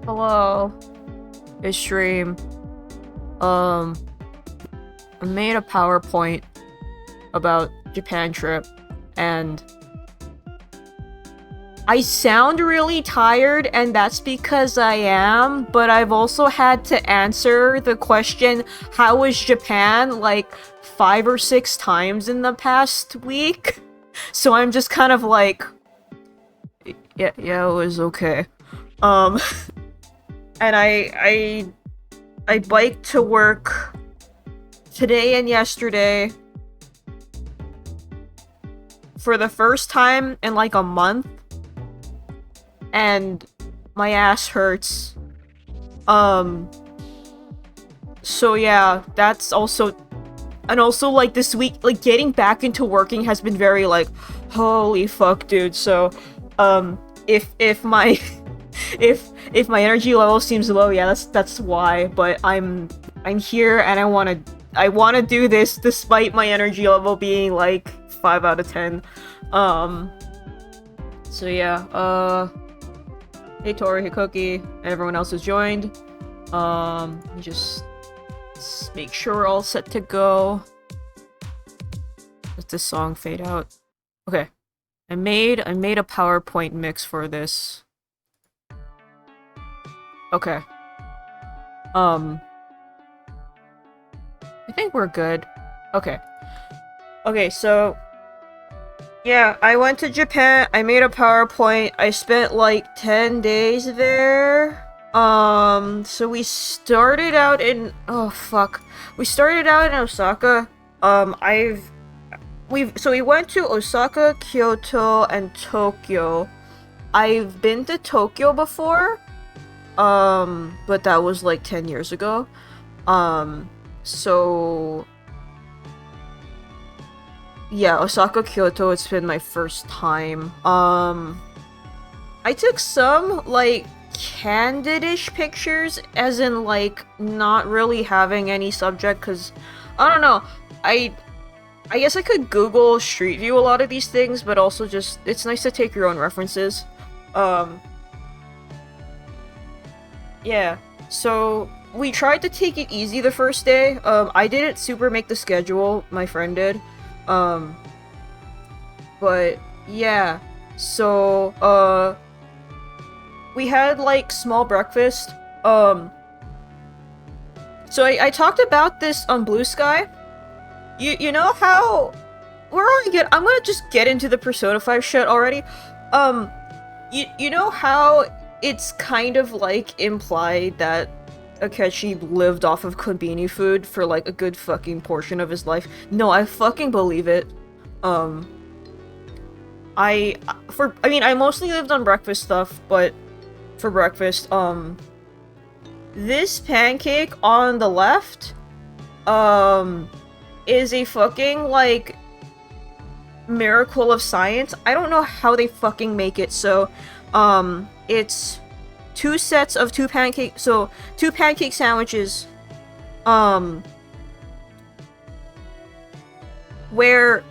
Hello, it's Stream. I made a PowerPoint about Japan trip, and I sound really tired, and that's because I am, but I've also had to answer the question, how was Japan, like 5 or 6 times in the past week? So I'm just kind of like, yeah, it was okay. Um, and I biked to work today and yesterday for the first time in like a month, and my ass hurts. So yeah, that's also, and also like this week, like getting back into working has been very like, holy fuck, dude. So, if my if my energy level seems low, yeah, that's why. But I'm here and I wanna do this despite my energy level being like 5 out of 10. Um, so yeah, hey Tori, hey Cookie, and everyone else who's joined. Let me just make sure we're all set to go. Let this song fade out. Okay. I made a PowerPoint mix for this. Okay. I think we're good. Okay. Okay, so yeah, I went to Japan. I made a PowerPoint. I spent like 10 days there. So we started out in We started out in Osaka. We went to Osaka, Kyoto, and Tokyo. I've been to Tokyo before. But that was like 10 years ago. So yeah, Osaka, Kyoto, it's been my first time. I took some, like, candid-ish pictures, as in, like, not really having any subject, because, I don't know, I guess I could Google Street View a lot of these things, but also just, it's nice to take your own references. Yeah, so we tried to take it easy the first day. I didn't super make the schedule, my friend did. Um, but yeah, so, we had like small breakfast. So I talked about this on Blue Sky. You know how I'm gonna just get into the Persona 5 shit already. Um, you know how it's kind of like implied that Akechi lived off of Konbini food for like a good fucking portion of his life? No, I fucking believe it. Um, I mostly lived on breakfast stuff, but for breakfast, this pancake on the left, is a fucking, like, miracle of science. I don't know how they fucking make it. So, it's two sets of two pancake sandwiches, where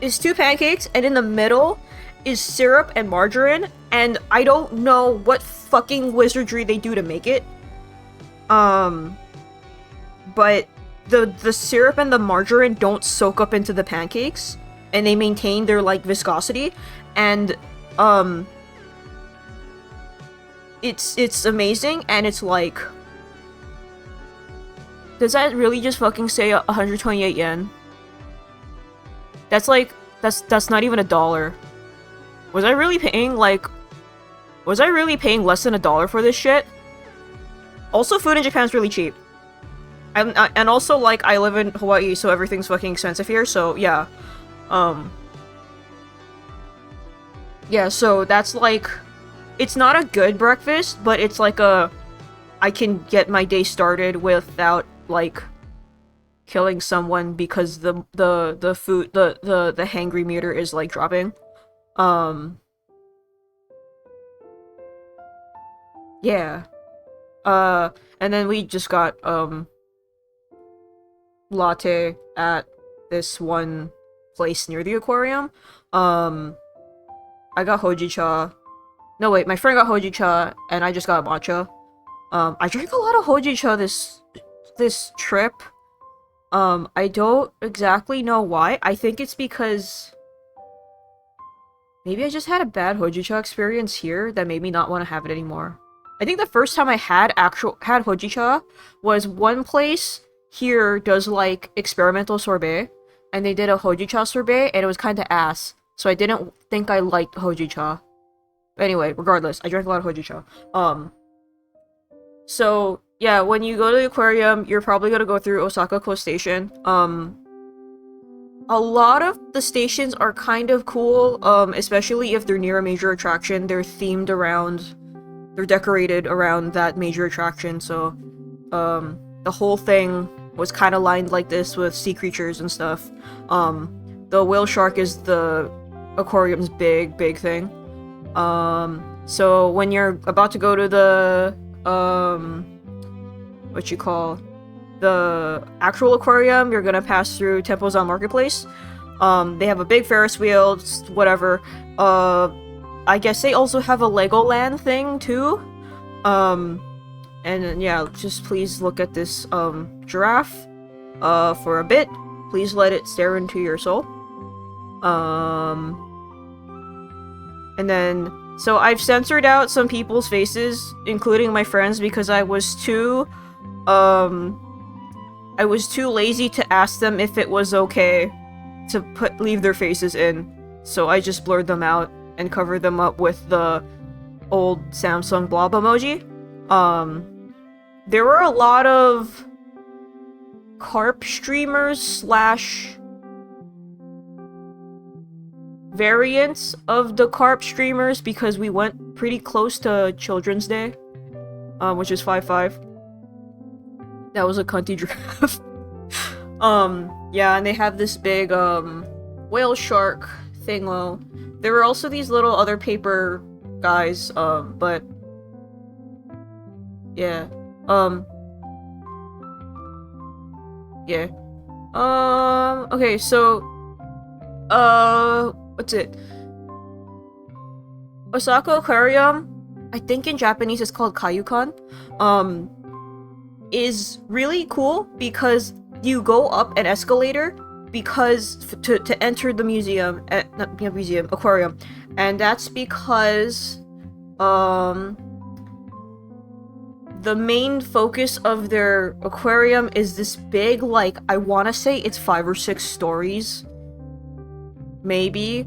is two pancakes, and in the middle is syrup and margarine, and I don't know what fucking wizardry they do to make it. But the syrup and the margarine don't soak up into the pancakes, and they maintain their, like, viscosity, and, it's amazing, and it's like... Does that really just fucking say 128 yen? That's like, that's not even $1. Was I really paying less than $1 for this shit? Also, food in Japan's really cheap. And also, like, I live in Hawaii, so everything's fucking expensive here, so yeah. Yeah, so that's like... It's not a good breakfast, but it's like I can get my day started without, like, killing someone because the food, the hangry meter is, like, dropping. Yeah. And then we just got, latte at this one place near the aquarium. I got hojicha. No, wait, my friend got hojicha, and I just got matcha. I drank a lot of hojicha this trip. I don't exactly know why. I think it's because maybe I just had a bad hojicha experience here that made me not want to have it anymore. I think the first time I had hojicha was one place here does like experimental sorbet, and they did a hojicha sorbet, and it was kind of ass. So I didn't think I liked hojicha. Anyway, regardless, I drank a lot of hojicha. So yeah, when you go to the aquarium, you're probably gonna go through Osaka Coast Station. A lot of the stations are kind of cool, especially if they're near a major attraction. They're decorated around that major attraction, so, the whole thing was kind of lined like this with sea creatures and stuff. The whale shark is the aquarium's big thing. So when you're about to go to the, the actual aquarium, you're gonna pass through Tempozan Marketplace. They have a big Ferris wheel, whatever. I guess they also have a Legoland thing, too. And yeah, just please look at this, giraffe, for a bit. Please let it stare into your soul. And then, so I've censored out some people's faces, including my friends, because I was too lazy to ask them if it was okay to leave their faces in. So I just blurred them out and covered them up with the old Samsung blob emoji. There were a lot of carp streamers / variants of the carp streamers because we went pretty close to Children's Day, which is 5/5. That was a cunty giraffe. Yeah, and they have this big, whale shark thingo. There were also these little other paper guys, but yeah, yeah. Okay, so, what's it? Osaka Aquarium, I think in Japanese it's called Kaiyukan, is really cool because you go up an escalator because to enter the museum, not museum, aquarium, and that's because the main focus of their aquarium is this big, like, I want to say it's 5 or 6 stories, maybe,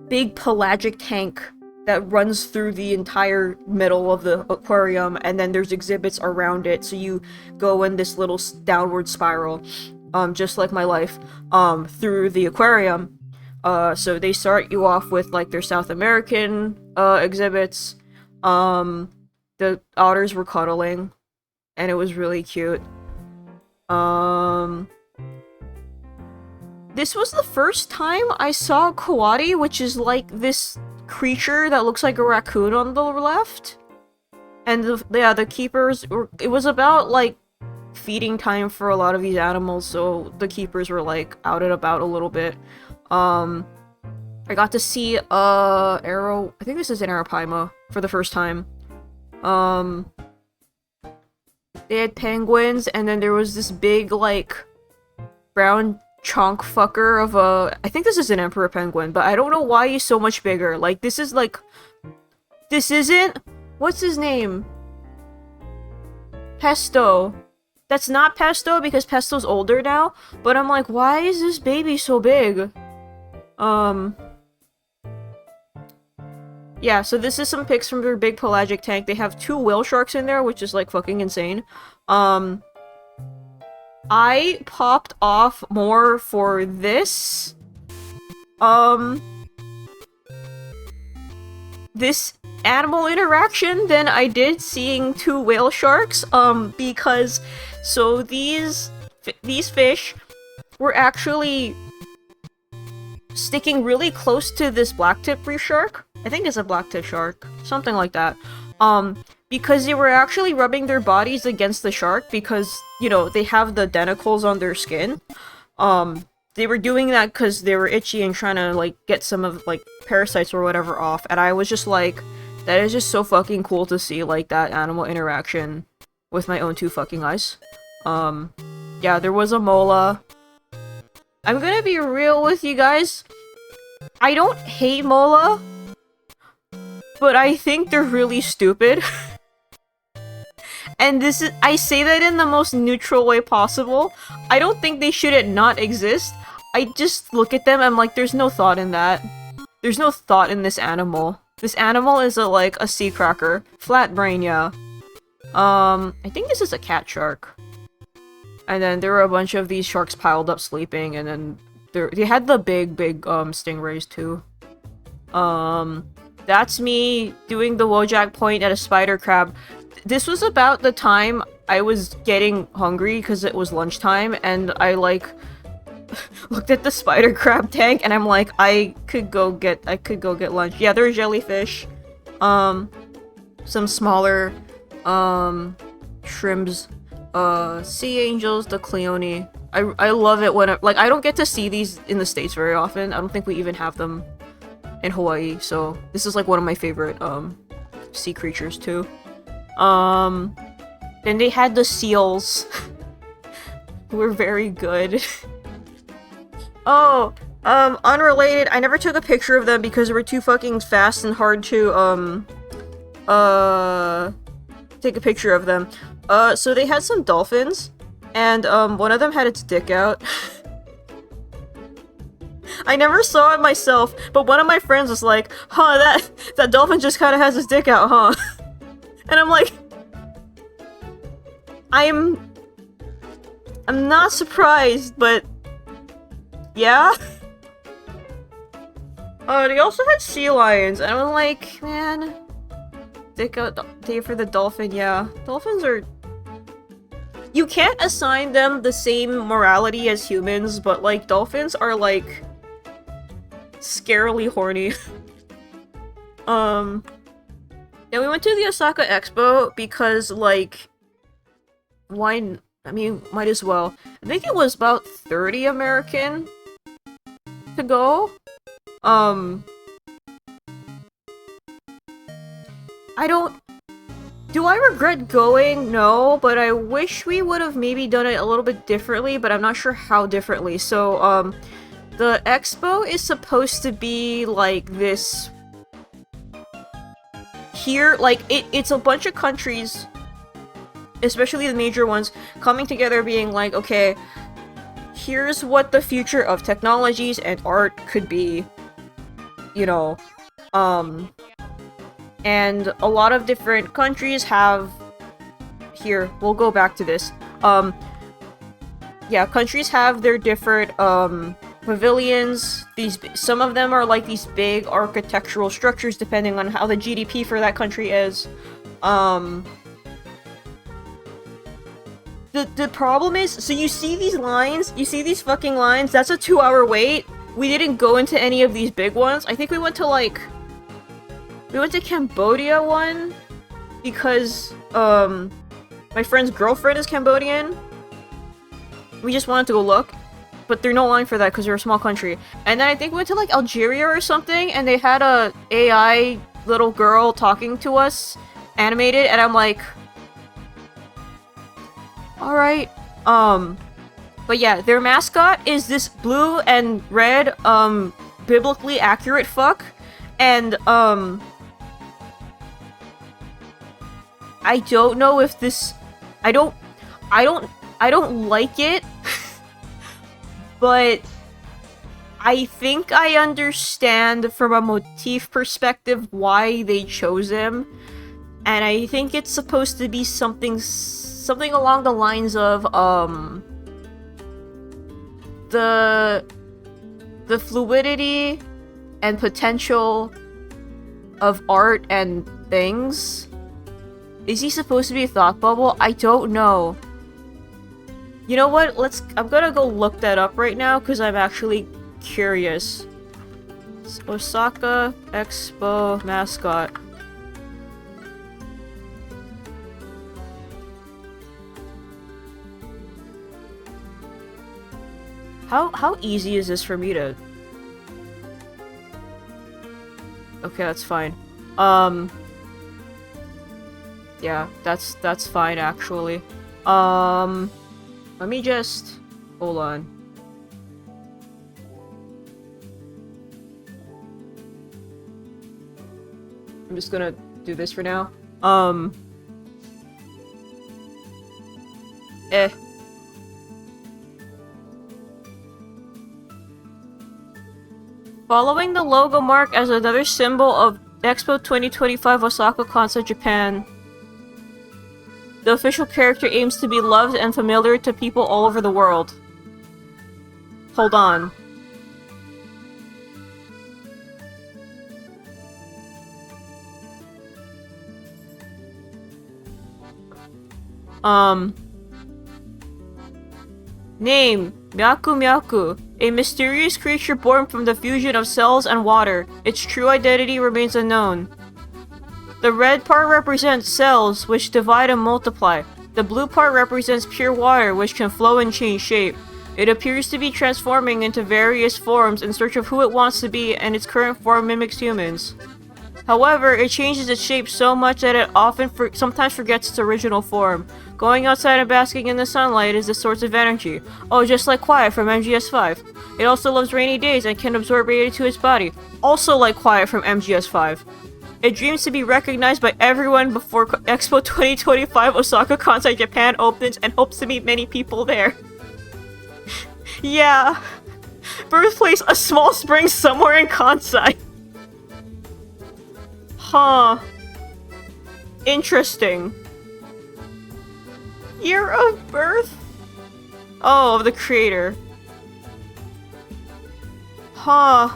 big pelagic tank that runs through the entire middle of the aquarium, and then there's exhibits around it, so you go in this little downward spiral, just like my life, through the aquarium. So they start you off with, like, their South American, exhibits. The otters were cuddling, and it was really cute. This was the first time I saw Coati, which is like this creature that looks like a raccoon on the left. And the keepers it was about like feeding time for a lot of these animals, so the keepers were like out and about a little bit. I got to see I think this is an Arapaima for the first time. They had penguins, and then there was this big like brown chonk fucker of I think this is an emperor penguin, but I don't know why he's so much bigger. Like, this isn't, what's his name? Pesto. That's not Pesto, because Pesto's older now, but I'm like, why is this baby so big? Yeah, so this is some pics from their big pelagic tank. They have 2 whale sharks in there, which is like fucking insane. I popped off more for this, this animal interaction than I did seeing 2 whale sharks, because, so these fish were actually sticking really close to this blacktip reef shark. I think it's a blacktip shark, something like that, because they were actually rubbing their bodies against the shark because, you know, they have the denticles on their skin. they were doing that because they were itchy and trying to like get some of like parasites or whatever off, and I was just like, that is just so fucking cool to see like that animal interaction with my own two fucking eyes. Yeah, there was a mola. I'm gonna be real with you guys. I don't hate mola, but I think they're really stupid. And this is- I say that in the most neutral way possible. I don't think they should not exist. I just look at them, I'm like, there's no thought in that. There's no thought in this animal. This animal is like a sea cracker. Flat brain, yeah. I think this is a cat shark. And then there were a bunch of these sharks piled up sleeping, and then they had the big, stingrays too. That's me doing the Wojak point at a spider crab. This was about the time I was getting hungry because it was lunchtime, and I like looked at the spider crab tank, and I'm like, I could go get lunch. Yeah, there's jellyfish, some smaller, shrimps, sea angels, the Cleone. I love it when like I don't get to see these in the States very often. I don't think we even have them in Hawaii, so this is like one of my favorite sea creatures too. Then they had the seals. Who were very good. Oh, unrelated, I never took a picture of them because they were too fucking fast and hard to, take a picture of them. So they had some dolphins, and, one of them had its dick out. I never saw it myself, but one of my friends was like, huh, that dolphin just kinda has his dick out, huh? And I'm like, I'm not surprised, but yeah. They also had sea lions, and I'm like, man, dick out day for the dolphin. Yeah, dolphins are. You can't assign them the same morality as humans, but like dolphins are like scarily horny. Yeah, we went to the Osaka Expo because, like, why? I mean, might as well. I think it was about 30 American to go. I don't. Do I regret going? No, but I wish we would have maybe done it a little bit differently, but I'm not sure how differently. So, the expo is supposed to be like this. Here, like, it's a bunch of countries, especially the major ones, coming together being like, okay, here's what the future of technologies and art could be, you know, and a lot of different countries have, here, we'll go back to this, yeah, countries have their different, pavilions. Some of them are like these big architectural structures depending on how the GDP for that country is. The problem is, so you see these lines, you see these fucking lines, that's a 2-hour wait. We didn't go into any of these big ones. I think we went to like, we went to Cambodia one because, my friend's girlfriend is Cambodian. We just wanted to go look. But they're no line for that because they're a small country. And then I think we went to like Algeria or something, and they had a AI little girl talking to us, animated, and I'm like, alright. But yeah, their mascot is this blue and red, biblically accurate fuck. And, I don't know if this... I don't like it. But I think I understand from a motif perspective why they chose him, and I think it's supposed to be something along the lines of the fluidity and potential of art and things. Is he supposed to be a thought bubble? I don't know. You know what? I'm gonna go look that up right now because I'm actually curious. Osaka Expo mascot. How easy is this for me to... Okay, that's fine. Yeah, that's fine actually. Let me just... Hold on. I'm just gonna do this for now. Following the logo mark as another symbol of Expo 2025 Osaka Kansai, Japan. The official character aims to be loved and familiar to people all over the world. Hold on. Name, Myaku Myaku, a mysterious creature born from the fusion of cells and water. Its true identity remains unknown. The red part represents cells, which divide and multiply. The blue part represents pure water, which can flow and change shape. It appears to be transforming into various forms in search of who it wants to be, and its current form mimics humans. However, it changes its shape so much that it sometimes forgets its original form. Going outside and basking in the sunlight is the source of energy. Oh, just like Quiet from MGS5. It also loves rainy days and can absorb it into its body. Also like Quiet from MGS5. It dreams to be recognized by everyone before Expo 2025 Osaka Kansai, Japan opens and hopes to meet many people there. Yeah. Birthplace, a small spring somewhere in Kansai. Huh. Interesting. Year of birth? Oh, the creator. Huh.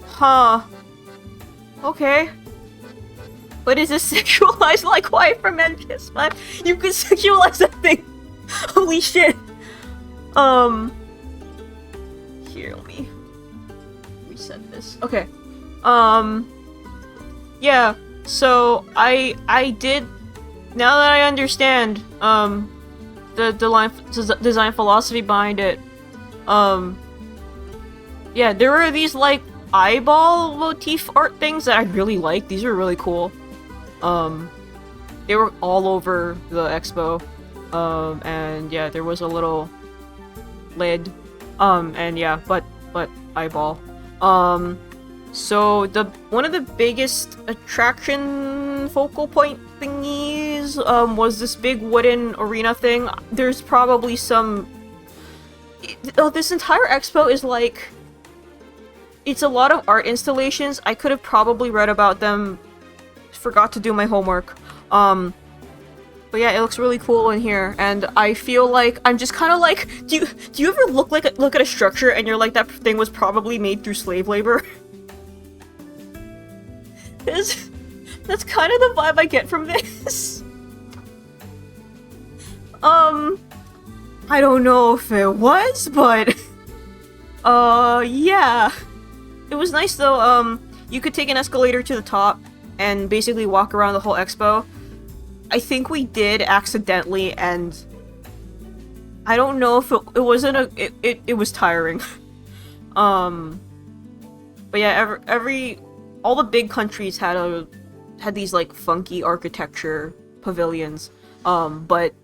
Huh. Okay. But is this sexualized like Quiet from MGS5? You can sexualize that thing! Holy shit! Here, let me reset this. Okay. Yeah, so I did, now that I understand, the design philosophy behind it, yeah, there were these, like, eyeball motif art things that I really liked. These were really cool. They were all over the expo, and yeah, there was a little lid, and yeah, but eyeball. So one of the biggest attraction focal point thingies, was this big wooden arena thing. There's probably some... this entire expo is like... It's a lot of art installations. I could have probably read about them. Forgot to do my homework. But yeah, it looks really cool in here, and I feel like I'm just kind of like, do you ever look at a structure and you're like, that thing was probably made through slave labor? That's kind of the vibe I get from this. I don't know if it was, but yeah. It was nice though. You could take an escalator to the top and basically walk around the whole expo. I think we did accidentally, and I don't know if it wasn't it was tiring. But yeah, all the big countries had these like funky architecture pavilions. But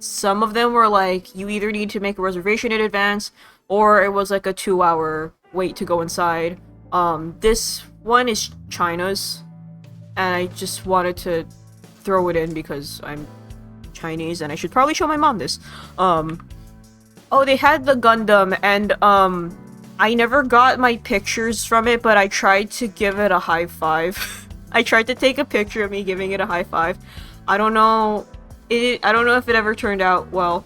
some of them were like, you either need to make a reservation in advance, or it was like a 2-hour wait to go inside. This one is China's, and I just wanted to throw it in because I'm Chinese and I should probably show my mom this. Oh, they had the Gundam, and I never got my pictures from it, but I tried to give it a high five. I tried to take a picture of me giving it a high five. I don't know if it ever turned out well.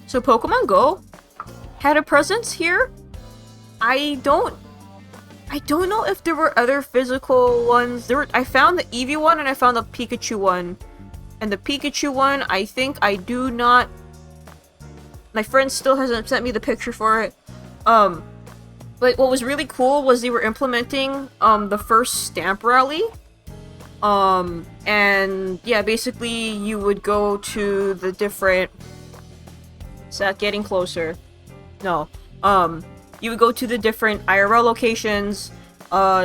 So Pokemon Go had a presence here. I don't know if there were other physical ones. I found the Eevee one and I found the Pikachu one. And the Pikachu one, I think I do not... My friend still hasn't sent me the picture for it. But what was really cool was they were implementing the first stamp rally. And yeah, basically you would go to the different... Is that getting closer? No. You would go to the different IRL locations,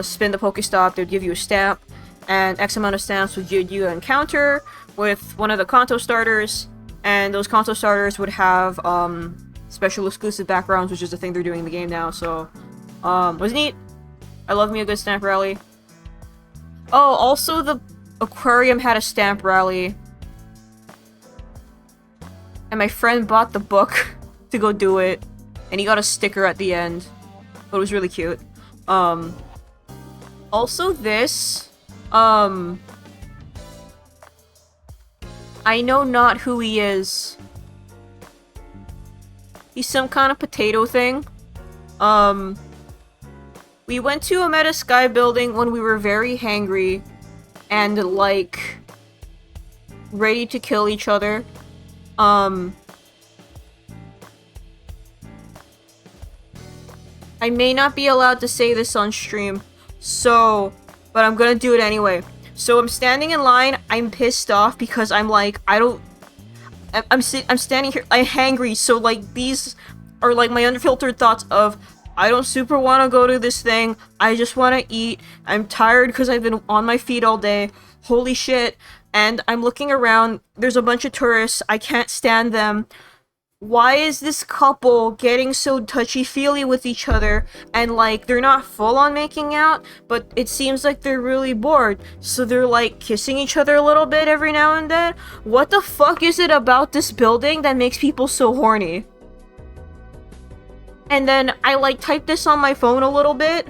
spin the Pokestop, they would give you a stamp, and X amount of stamps would give you an encounter with one of the Kanto starters, and those Kanto starters would have, special exclusive backgrounds, which is the thing they're doing in the game now, so, was neat. I love me a good stamp rally. Oh, also the aquarium had a stamp rally. And my friend bought the book to go do it. And he got a sticker at the end. But it was really cute. Also this, I know not who he is. He's some kind of potato thing. We went to a Meta Sky building when we were very hangry and, like, ready to kill each other. I may not be allowed to say this on stream, so, but I'm gonna do it anyway. So I'm standing in line, I'm pissed off because I'm like, I'm standing here, I'm hangry, so like, these are like my unfiltered thoughts of, I don't super want to go to this thing. I just want to eat. I'm tired because I've been on my feet all day. Holy shit. And I'm looking around. There's a bunch of tourists. I can't stand them. Why is this couple getting so touchy-feely with each other? And, like, they're not full on making out, but it seems like they're really bored. So they're, like, kissing each other a little bit every now and then. What the fuck is it about this building that makes people so horny? And then I like typed this on my phone a little bit,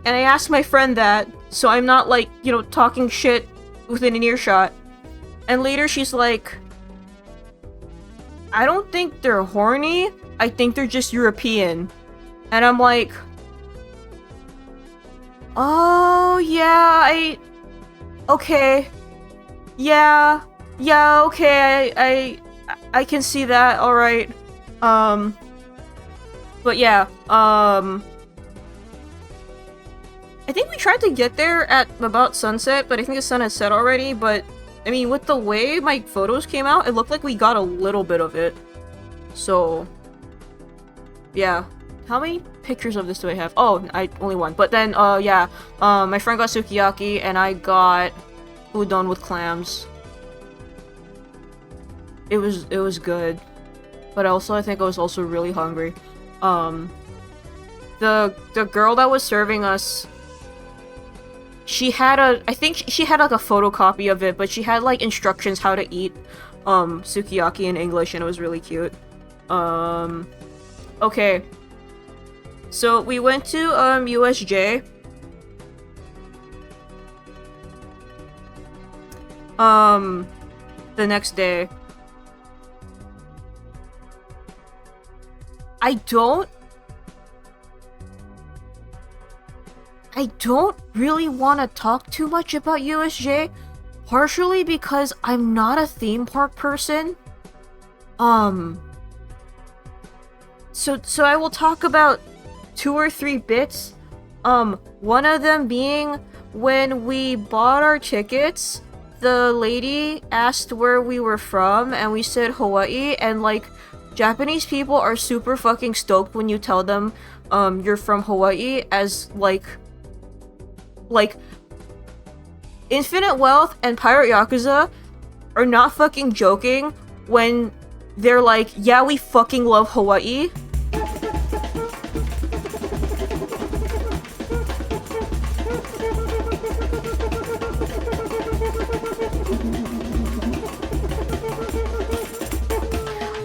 and I asked my friend that, so I'm not like, you know, talking shit within an earshot. And later she's like, I don't think they're horny, I think they're just European. And I'm like, oh yeah, okay. Yeah, okay, I can see that, alright. But yeah, I think we tried to get there at about sunset, but I think the sun had set already, but I mean, with the way my photos came out, it looked like we got a little bit of it. So, yeah. How many pictures of this do I have? Oh, only one. But then, yeah, my friend got sukiyaki, and I got udon with clams. It was good. But also, I think I was also really hungry. The girl that was serving us, she had I think she had like a photocopy of it, but she had like instructions how to eat, sukiyaki in English, and it was really cute. Okay. So we went to, USJ. The next day. I don't really want to talk too much about USJ, partially because I'm not a theme park person. So I will talk about 2 or 3 bits. One of them being when we bought our tickets, the lady asked where we were from, and we said Hawaii, and like, Japanese people are super fucking stoked when you tell them, you're from Hawaii, as like, Infinite Wealth and Pirate Yakuza are not fucking joking when they're like, yeah, we fucking love Hawaii.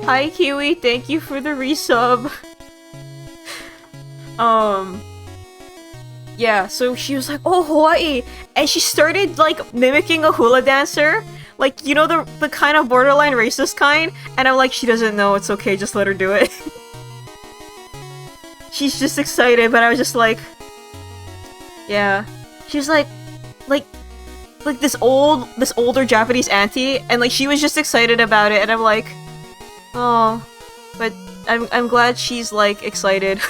Hi Kiwi, thank you for the resub. Yeah, so she was like, oh, Hawaii! And she started, like, mimicking a hula dancer. Like, you know, the kind of borderline racist kind? And I'm like, she doesn't know, it's okay, just let her do it. She's just excited, but I was just like... Yeah. She was like this older Japanese auntie, and like, she was just excited about it, and I'm like... Oh, but I'm glad she's, like, excited.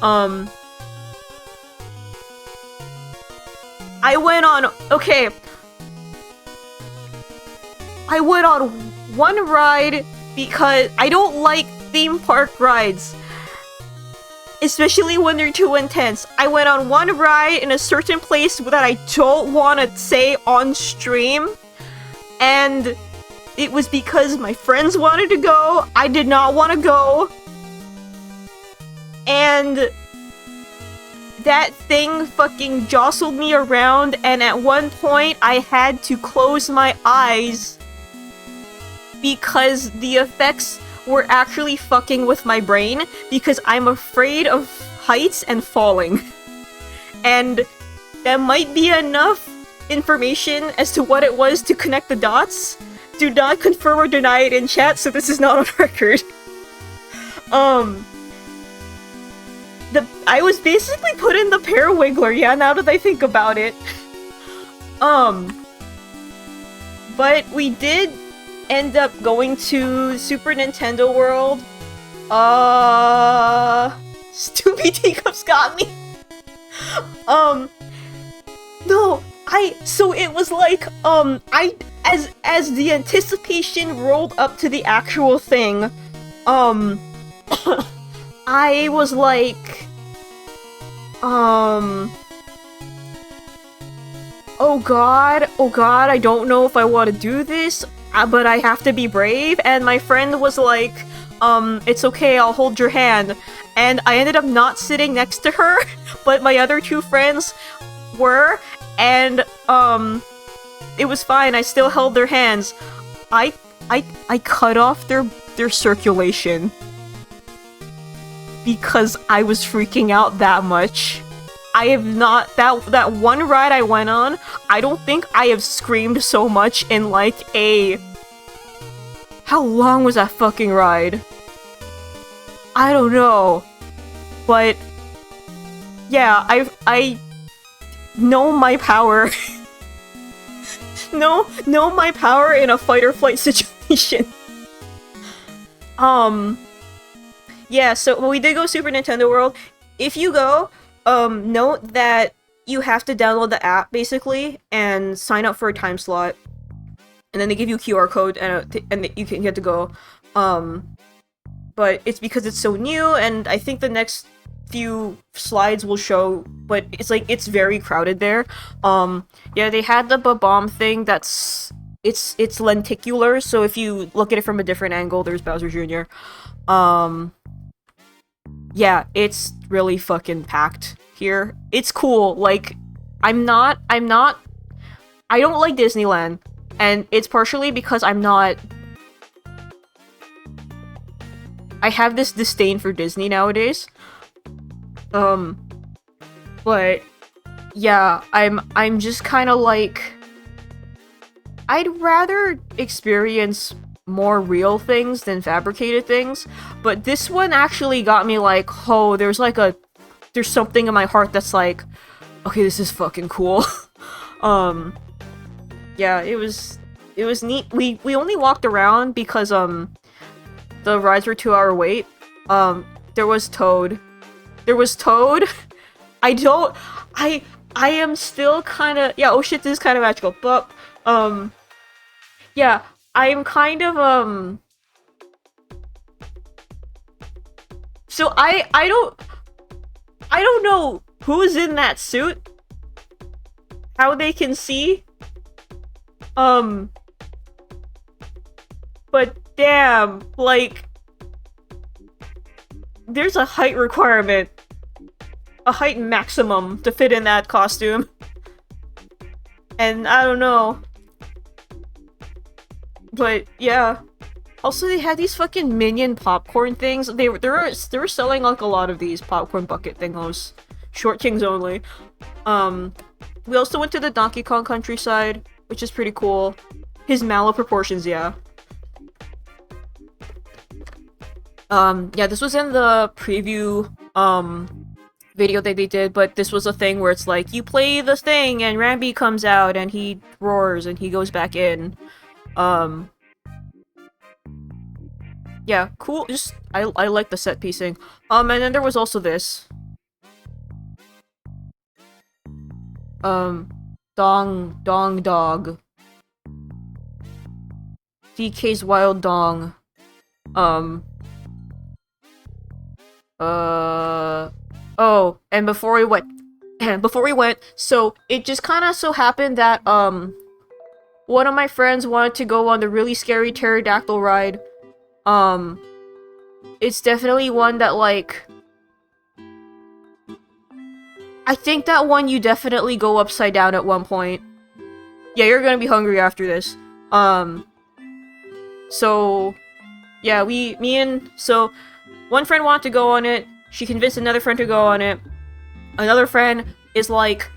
Um, I went on, okay, I went on one ride because I don't like theme park rides, especially when they're too intense. I went on one ride in a certain place that I don't want to say on stream, and it was because my friends wanted to go, I did not want to go, and that thing fucking jostled me around, and at one point I had to close my eyes because the effects were actually fucking with my brain, because I'm afraid of heights and falling. And that might be enough information as to what it was to connect the dots. Do not confirm or deny it in chat, so this is not on record. I was basically put in the Parawiggler, yeah, now that I think about it. But we did end up going to Super Nintendo World. Stupid Teacups got me. No, so it was like, as the anticipation rolled up to the actual thing, I was like, oh god, I don't know if I want to do this, but I have to be brave, and my friend was like, it's okay, I'll hold your hand, and I ended up not sitting next to her, but my other two friends were, and, it was fine, I still held their hands. I cut off their circulation because I was freaking out that much. I have not, that one ride I went on, I don't think I have screamed so much in like how long was that fucking ride? I don't know. But yeah, I know my power. know my power in a fight or flight situation. Yeah, so we did go Super Nintendo World. If you go, note that you have to download the app, basically, and sign up for a time slot. And then they give you a QR code, and you can get to go. But it's because it's so new, and I think the next few slides will show, but it's like, it's very crowded there. Yeah, they had the Bob-omb thing that's... It's lenticular, so if you look at it from a different angle, there's Bowser Jr. Yeah, it's really fucking packed here. It's cool, like, I don't like Disneyland, and it's partially because I have this disdain for Disney nowadays. But, yeah, I'm just kinda like, I'd rather experience more real things than fabricated things, but this one actually got me like, oh, there's something in my heart that's like, okay, this is fucking cool. Yeah, it was neat. We only walked around because the rides were 2-hour wait. There was Toad. I am still kind of, yeah, oh shit, this is kind of magical, but yeah, I'm kind of so I don't know who's in that suit, how they can see, but damn, like, there's a height requirement, a height maximum to fit in that costume, and I don't know. But yeah, also they had these fucking minion popcorn things. They were selling like a lot of these popcorn bucket thingos, Short Kings only. We also went to the Donkey Kong countryside, which is pretty cool. His malaproportions, yeah. Yeah, this was in the preview video that they did, but this was a thing where it's like, you play the thing and Rambi comes out and he roars and he goes back in. Yeah, cool. Just I like the set piecing. And then there was also this. Dong Dog. DK's Wild Dong. Oh, and before we went, so it just kind of so happened that, one of my friends wanted to go on the really scary pterodactyl ride. It's definitely one that, like, I think that one you definitely go upside down at one point. Yeah, you're gonna be hungry after this. So, yeah, so, one friend wanted to go on it, she convinced another friend to go on it, another friend is like,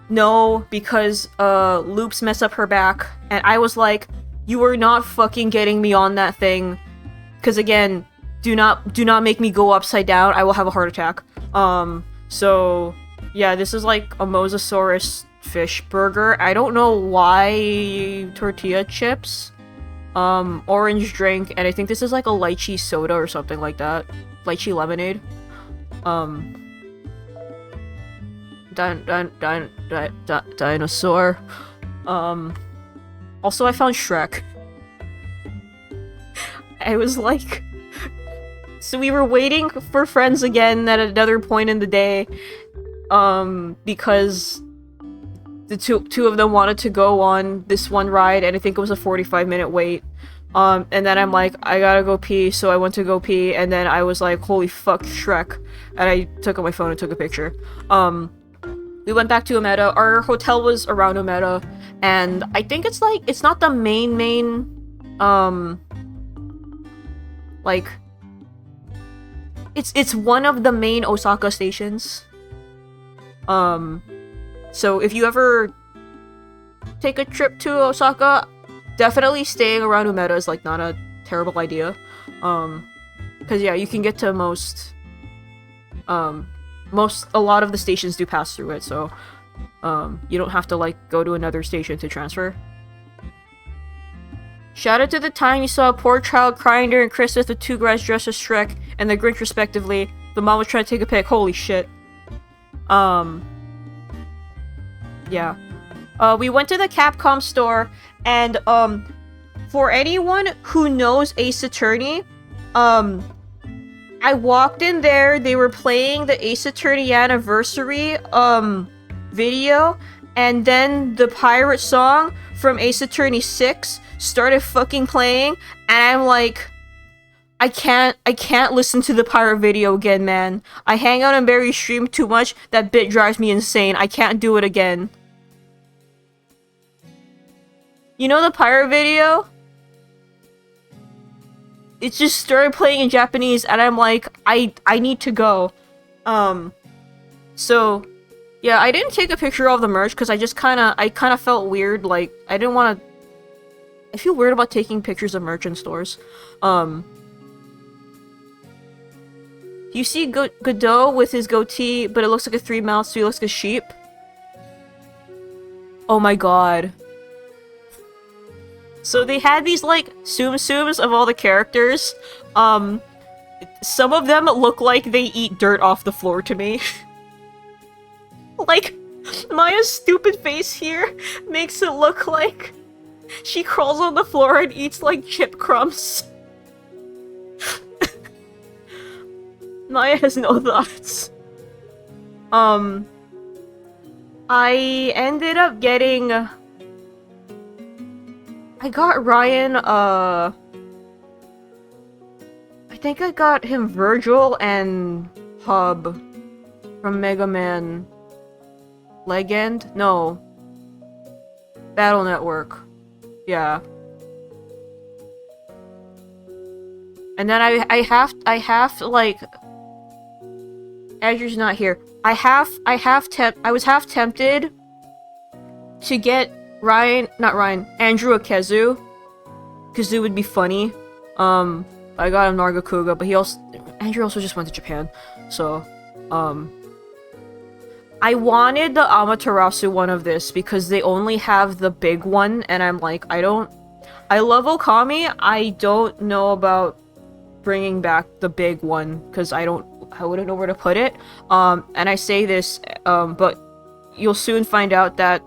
no, because, loops mess up her back, and I was like, you are not fucking getting me on that thing, because again, do not make me go upside down, I will have a heart attack. So, yeah, this is like a Mosasaurus fish burger. I don't know why tortilla chips, orange drink, and I think this is like a lychee soda or something like that. Lychee lemonade. Dinosaur. Also I found Shrek. I was like... So we were waiting for friends again at another point in the day, because the two of them wanted to go on this one ride, and I think it was a 45-minute wait. And then I'm like, I gotta go pee, so I went to go pee, and then I was like, holy fuck, Shrek. And I took out my phone and took a picture. We went back to Omeda. Our hotel was around Omeda, and I think it's like, it's not the main, like, it's one of the main Osaka stations. So if you ever take a trip to Osaka, definitely staying around Umeda is like not a terrible idea. Cause yeah, you can get to a lot of the stations do pass through it, so you don't have to like go to another station to transfer. Shout out to the time you saw a poor child crying during Christmas with two guys dressed as Shrek and the Grinch respectively. The mom was trying to take a pic. Holy shit. Yeah. We went to the Capcom store, and for anyone who knows Ace Attorney, I walked in there, they were playing the Ace Attorney anniversary video, and then the pirate song from Ace Attorney 6 started fucking playing, and I'm like, I can't listen to the pirate video again, man. I hang out on Barry's stream too much, that bit drives me insane. I can't do it again. You know the pirate video? It just started playing in Japanese, and I'm like, I need to go. So, yeah, I didn't take a picture of the merch, because I kinda felt weird, like, I didn't want to... I feel weird about taking pictures of merch in stores. You see Godot with his goatee, but it looks like a 3-mouth, so he looks like a sheep. Oh my god. So they had these, like, tsum-tsums of all the characters. Some of them look like they eat dirt off the floor to me. Like, Maya's stupid face here makes it look like she crawls on the floor and eats, like, chip crumbs. Maya has no thoughts. I ended up getting... I got Ryan, I think I got him Virgil and Hub from Mega Man Legend? No. Battle Network. Yeah. And then I have to, like... Andrew's not here. I was half tempted to get Andrew a Kazoo. Kazoo would be funny. I got him Nargacuga, but Andrew also just went to Japan. So, I wanted the Amaterasu one of this because they only have the big one, and I'm like, I love Okami, I don't know about bringing back the big one, because I wouldn't know where to put it. And I say this, but you'll soon find out that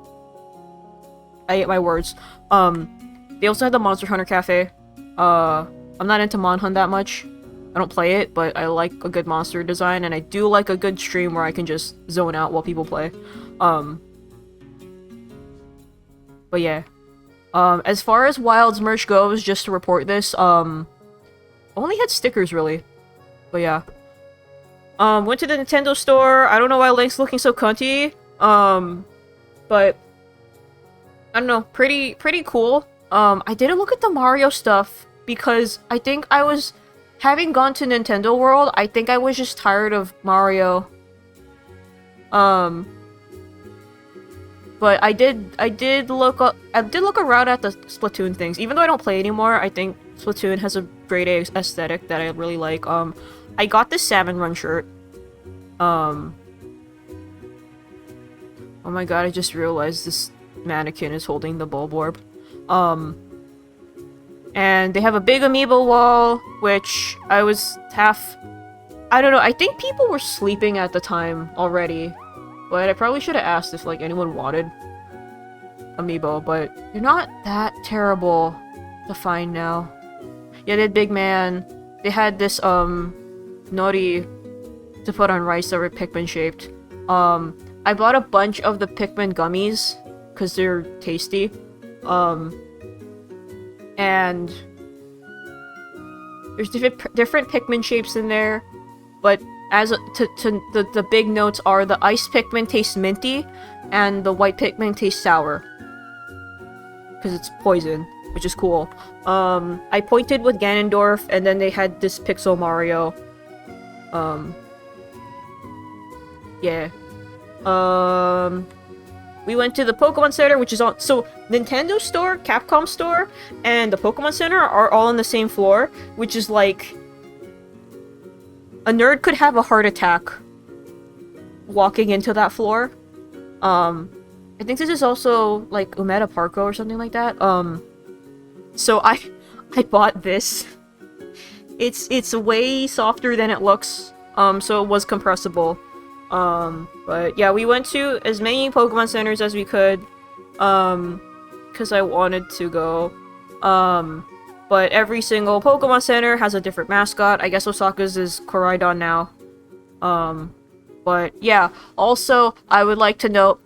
I ate my words. They also had the Monster Hunter Cafe. I'm not into Mon Hun that much. I don't play it, but I like a good monster design, and I do like a good stream where I can just zone out while people play. But yeah. As far as Wild's merch goes, just to report this, only had stickers, really. But yeah. Went to the Nintendo store. I don't know why Link's looking so cunty. But I don't know, pretty cool. I didn't look at the Mario stuff because I think I was, having gone to Nintendo World, I think I was just tired of Mario. But I did look around at the Splatoon things. Even though I don't play anymore, I think Splatoon has a great aesthetic that I really like. I got this Salmon Run shirt. Oh my god, I just realized this mannequin is holding the Bulborb. And they have a big amiibo wall, which I was I don't know, I think people were sleeping at the time already. But I probably should have asked if, like, anyone wanted amiibo, but they're not that terrible to find now. Yeah, they had Big Man. They had this, nori to put on rice that were Pikmin shaped. I bought a bunch of the Pikmin gummies, because they're tasty. And there's different Pikmin shapes in there, but the big notes are the ice Pikmin tastes minty, and the white Pikmin tastes sour. Because it's poison, which is cool. I pointed with Ganondorf, and then they had this Pixel Mario. Yeah. We went to the Pokemon Center, which is on... So, Nintendo Store, Capcom Store, and the Pokemon Center are all on the same floor, which is like... A nerd could have a heart attack walking into that floor. I think this is also, like, Umeda Parco or something like that. So I bought this. It's way softer than it looks. So it was compressible. But yeah, we went to as many Pokemon Centers as we could. Because I wanted to go. But every single Pokemon Center has a different mascot. I guess Osaka's is Koraidon now. But yeah, also, I would like to note,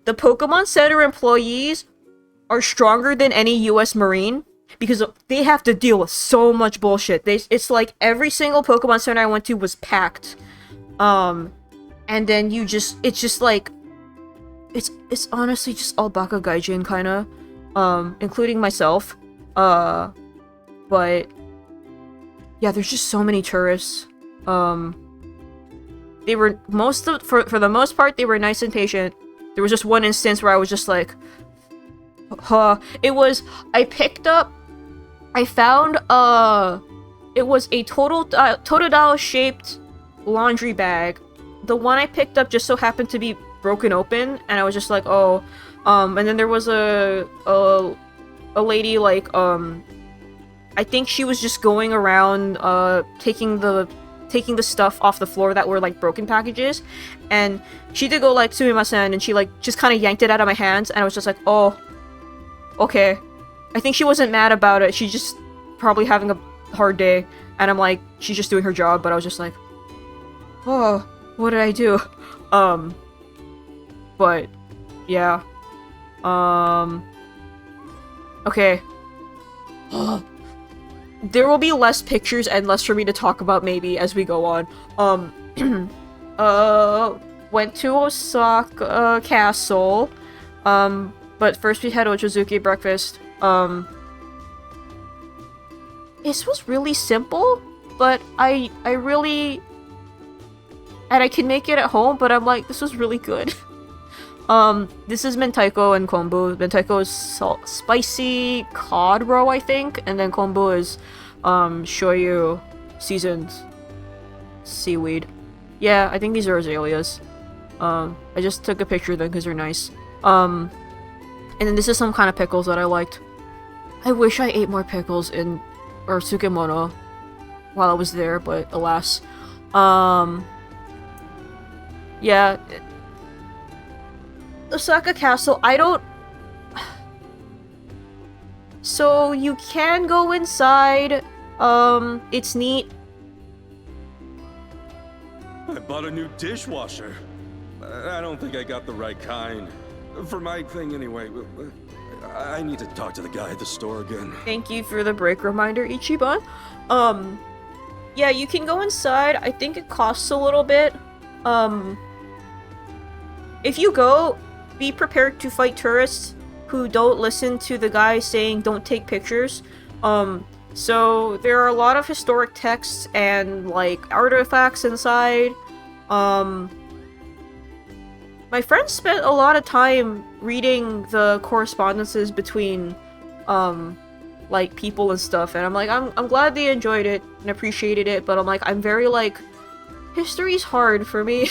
the Pokemon Center employees are stronger than any US Marine, because they have to deal with so much bullshit. It's like every single Pokemon Center I went to was packed. And then it's just like, it's honestly just all Baka Gaijin, kinda. Including myself. But yeah, there's just so many tourists. They were for the most part, they were nice and patient. There was just one instance where I was just like, it was, I found, it was a Totodile shaped laundry bag. The one I picked up just so happened to be broken open, and I was just like, oh, and then there was a lady, like, I think she was just going around, taking the stuff off the floor that were, like, broken packages, and she did go, like, sumimasen, and she, like, just kind of yanked it out of my hands, and I was just like, oh, okay. I think she wasn't mad about it, she's just probably having a hard day, and I'm like, she's just doing her job, but I was just like, oh, what did I do? But, yeah. Okay. There will be less pictures and less for me to talk about maybe as we go on. Went to Osaka Castle. But first we had Ochazuke breakfast. This was really simple, but I really... And I can make it at home, but I'm like, this was really good. This is mentaiko and kombu. Mentaiko is spicy cod roe, I think, and then kombu is, shoyu seasoned seaweed. Yeah, I think these are azaleas. I just took a picture of them because they're nice. And then this is some kind of pickles that I liked. I wish I ate more pickles in, or Tsukemono while I was there, but alas. Yeah. Osaka Castle, I don't... So, you can go inside. It's neat. I bought a new dishwasher. I don't think I got the right kind. For my thing anyway. I need to talk to the guy at the store again. Thank you for the break reminder, Ichiban. Yeah, you can go inside. I think it costs a little bit. If you go, be prepared to fight tourists who don't listen to the guy saying don't take pictures. So there are a lot of historic texts and like artifacts inside. My friend spent a lot of time reading the correspondences between like people and stuff, and I'm like, I'm glad they enjoyed it and appreciated it, but I'm like, I'm very like, history's hard for me.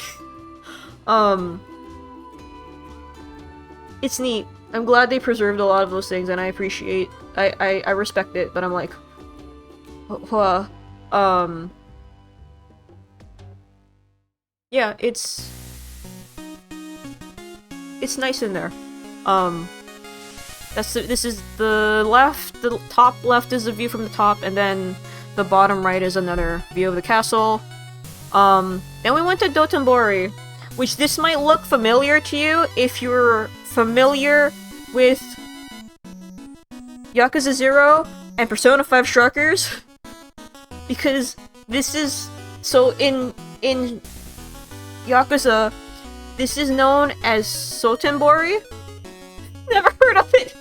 It's neat. I'm glad they preserved a lot of those things, and I appreciate, I respect it, but I'm like, yeah, it's nice in there. This is the left, the top left is a view from the top, and then the bottom right is another view of the castle. Then we went to Dotonbori, which this might look familiar to you if you're familiar with Yakuza 0 and Persona 5 Strikers, because this is, so in Yakuza, this is known as Sotenbori. Never heard of it.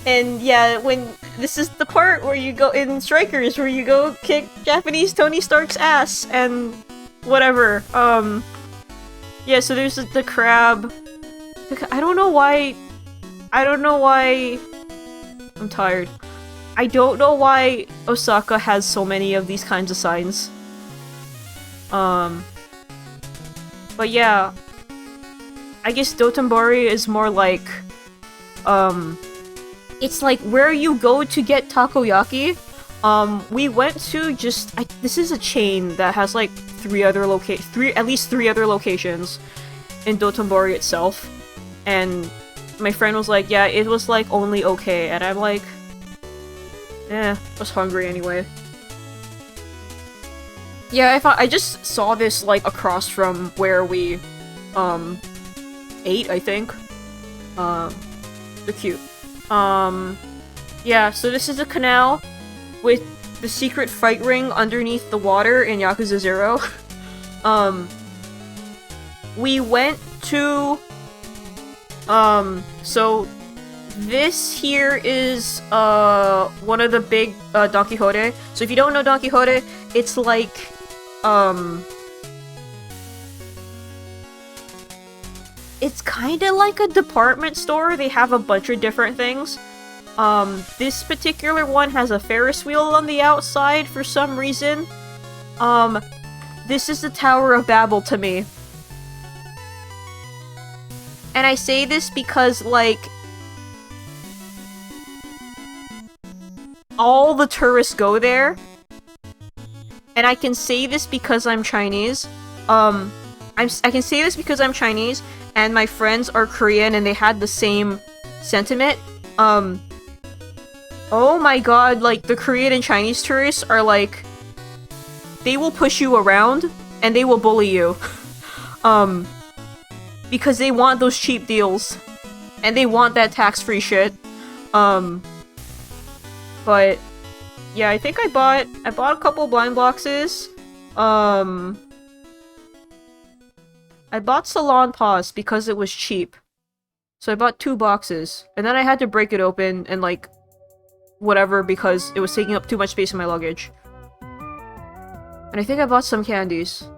And yeah, when this is the part where you go in Strikers, where you go kick Japanese Tony Stark's ass and whatever. Yeah, so there's the crab. I don't know why. I'm tired. I don't know why Osaka has so many of these kinds of signs. But yeah, I guess Dotonbori is more like, it's like where you go to get takoyaki. We went to this is a chain that has like at least three other locations in Dotonbori itself, and my friend was like, yeah, it was like only okay, and I'm like, I was hungry anyway. Yeah, I just saw this like across from where we ate, I think. They're cute. Yeah, so this is a canal with the secret fight ring underneath the water in Yakuza 0. We went to so this here is one of the big Don Quixote. So if you don't know Don Quixote, it's like it's kind of like a department store. They have a bunch of different things. This particular one has a Ferris wheel on the outside for some reason. This is the Tower of Babel to me. And I say this because, like, all the tourists go there. And I can say this because I'm Chinese. I can say this because I'm Chinese, and my friends are Korean, and they had the same sentiment. Oh my god, like, the Korean and Chinese tourists are like, they will push you around, and they will bully you. Because they want those cheap deals. And they want that tax-free shit. But yeah, I think I bought a couple blind boxes. I bought Salon Paws because it was cheap. So I bought 2 boxes. And then I had to break it open and like whatever because it was taking up too much space in my luggage. And I think I bought some candies.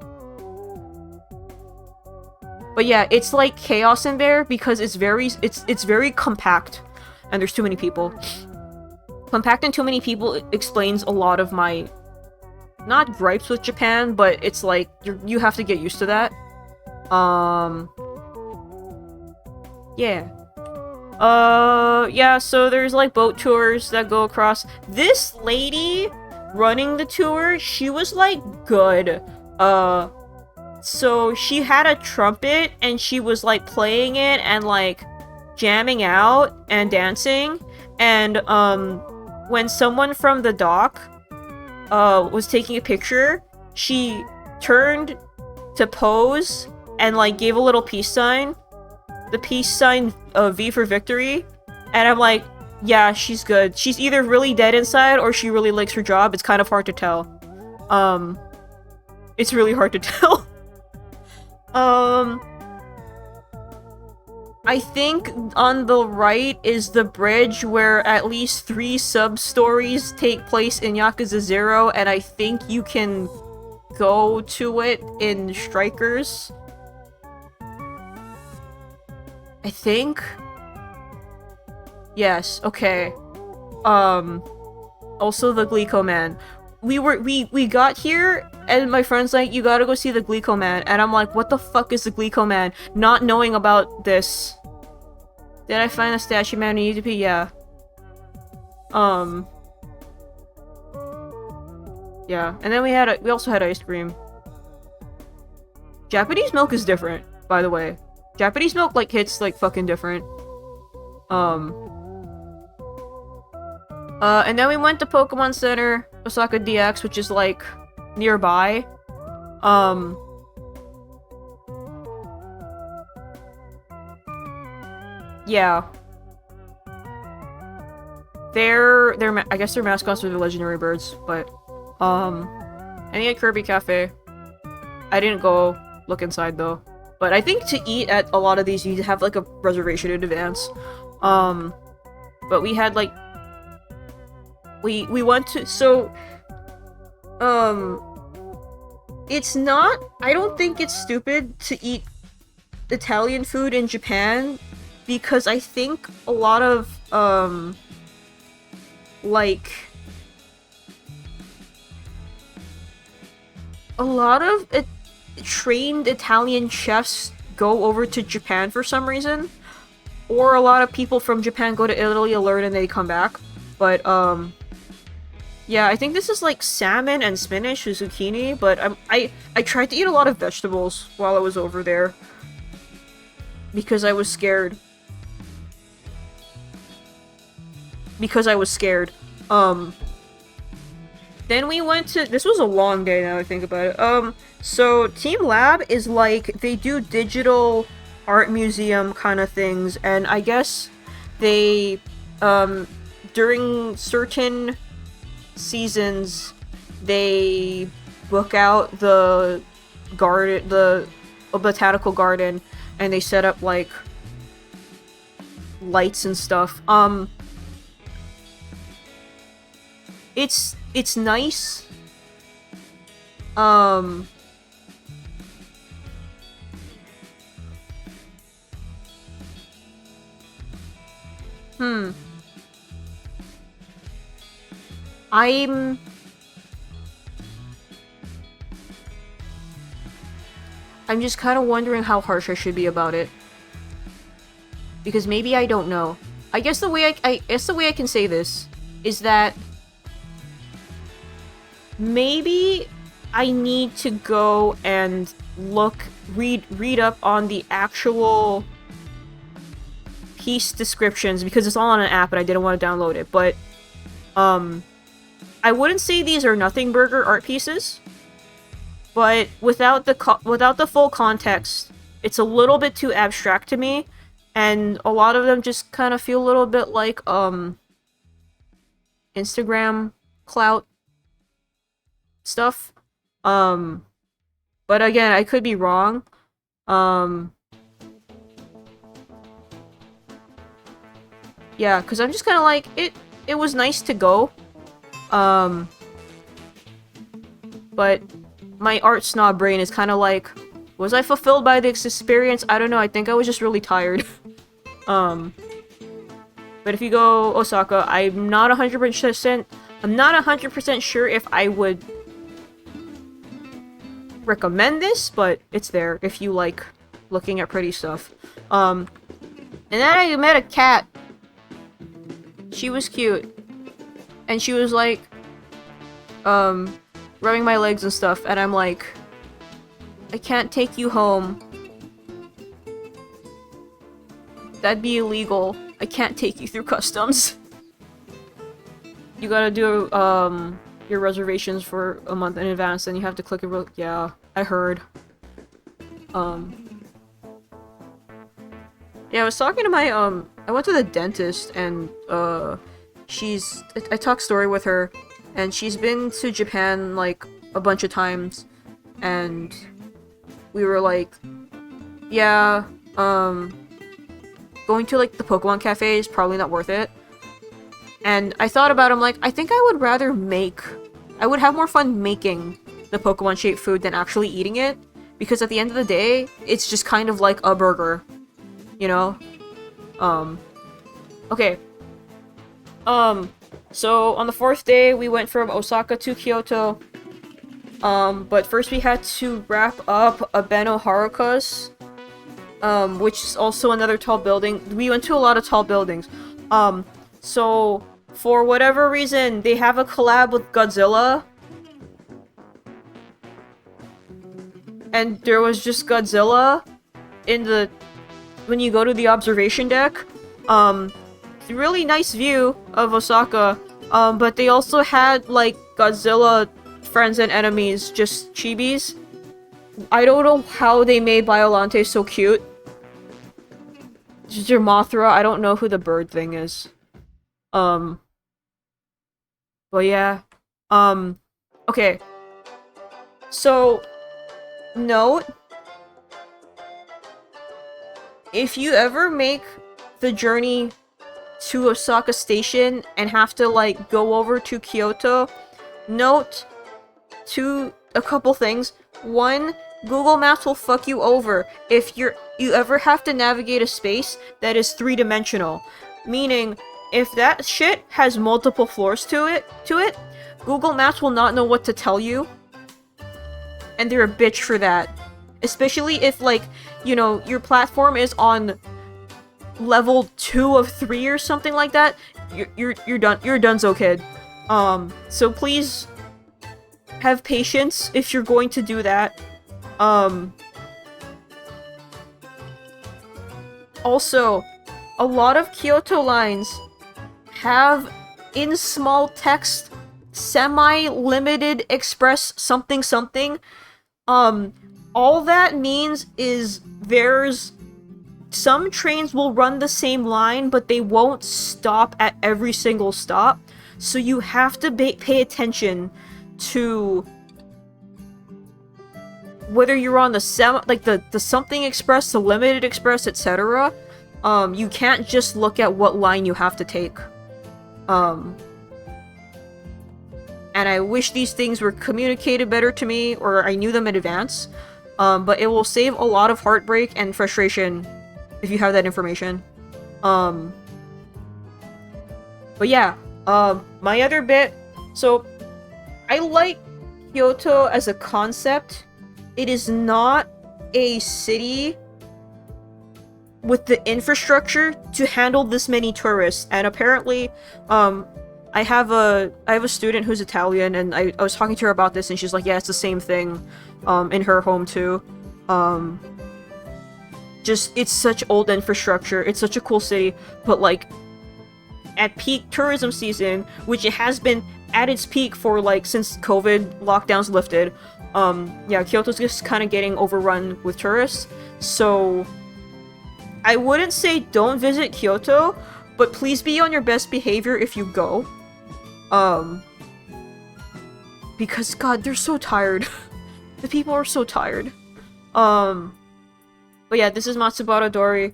But yeah, it's like chaos in there because it's very compact and there's too many people. Compact and too many people explains a lot of my, not gripes with Japan, but it's like you have to get used to that. Yeah. Yeah, so there's like boat tours that go across. This lady running the tour, she was like good. So she had a trumpet and she was like playing it and like jamming out and dancing. And when someone from the dock was taking a picture, she turned to pose and like gave a little peace sign. The peace sign V for victory. And I'm like, yeah, she's good. She's either really dead inside or she really likes her job. It's kind of hard to tell. It's really hard to tell. I think on the right is the bridge where at least 3 sub-stories take place in Yakuza 0, and I think you can go to it in Strikers. I think? Yes, okay. Also the Glico Man. We got here, and my friend's like, you gotta go see the Glico Man, and I'm like, what the fuck is the Glico Man? Not knowing about this. Did I find a statue man in UDP? Yeah. Yeah, and then we also had ice cream. Japanese milk is different, by the way. Japanese milk, like, hits, like, fucking different. And then we went to Pokemon Center, Osaka DX, which is, like, nearby. Yeah. I guess their mascots are the legendary birds, but, and they had Kirby Cafe. I didn't go look inside, though. But I think to eat at a lot of these, you need to have, like, a reservation in advance. But we had, like, we went to, so, it's not, I don't think it's stupid to eat Italian food in Japan, because I think a lot of, like, a lot of trained Italian chefs go over to Japan for some reason, or a lot of people from Japan go to Italy to learn and they come back. But yeah, I think this is like salmon and spinach with zucchini, but I tried to eat a lot of vegetables while I was over there because I was scared. Then we went to, this was a long day now I think about it. So Team Lab is like, they do digital art museum kind of things, and I guess they, during certain seasons, they book out the garden, the botanical garden, and they set up like lights and stuff. It's nice. I'm just kind of wondering how harsh I should be about it. Because maybe I don't know. I guess the way I guess the way I can say this is that maybe I need to go and read up on the actual piece descriptions, because it's all on an app and I didn't want to download it. But I wouldn't say these are nothing burger art pieces, but without the full context, it's a little bit too abstract to me, and a lot of them just kind of feel a little bit like Instagram clout stuff. But again, I could be wrong. Yeah, because I'm just kind of like, it was nice to go. But my art snob brain is kind of like, was I fulfilled by this experience? I don't know, I think I was just really tired. But if you go Osaka, I'm not 100% sure if I would recommend this, but it's there if you like looking at pretty stuff. And then I met a cat. She was cute. And she was like, rubbing my legs and stuff, and I'm like, I can't take you home. That'd be illegal. I can't take you through customs. You gotta do, your reservations for a month in advance, and you have to click a yeah, I heard. Yeah, I was talking to my, I went to the dentist, and, I talked story with her, and she's been to Japan, like, a bunch of times, and we were like, yeah, going to, like, the Pokemon Cafe is probably not worth it. And I thought about it, I'm like, I think I would rather I would have more fun making the Pokemon-shaped food than actually eating it, because at the end of the day, it's just kind of like a burger, you know? Okay. So on the 4th day, we went from Osaka to Kyoto. But first we had to wrap up Abeno Haruka's, which is also another tall building. We went to a lot of tall buildings. So for whatever reason, they have a collab with Godzilla. And there was just Godzilla when you go to the observation deck. It's a really nice view of Osaka. But they also had, like, Godzilla friends and enemies, just chibis. I don't know how they made Biolante so cute. Just your Mothra, I don't know who the bird thing is. But yeah. Okay. So, note, if you ever make the journey to Osaka Station and have to, like, go over to Kyoto, note a couple things. One, Google Maps will fuck you over if you ever have to navigate a space that is 3-dimensional. Meaning, if that shit has multiple floors to it, Google Maps will not know what to tell you. And they're a bitch for that. Especially if, like, you know, your platform is on level 2 of 3 or something like that. You're done. You're donezo, kid. So please have patience if you're going to do that. Also, a lot of Kyoto lines have, in small text, semi-limited express something something. All that means is some trains will run the same line, but they won't stop at every single stop. So you have to pay attention to whether you're on the something express, the limited express, etc. You can't just look at what line you have to take. And I wish these things were communicated better to me, or I knew them in advance. But it will save a lot of heartbreak and frustration if you have that information. But yeah, my other bit, so I like Kyoto as a concept. It is not a city with the infrastructure to handle this many tourists, and apparently, I have a student who's Italian, and I was talking to her about this, and she's like, yeah, it's the same thing, in her home too. It's such old infrastructure, it's such a cool city, but like, at peak tourism season, which it has been at its peak for like, since COVID lockdowns lifted, yeah, Kyoto's just kind of getting overrun with tourists, so I wouldn't say don't visit Kyoto, but please be on your best behavior if you go. Because, God, they're so tired. The people are so tired. But yeah, this is Matsubara Dori.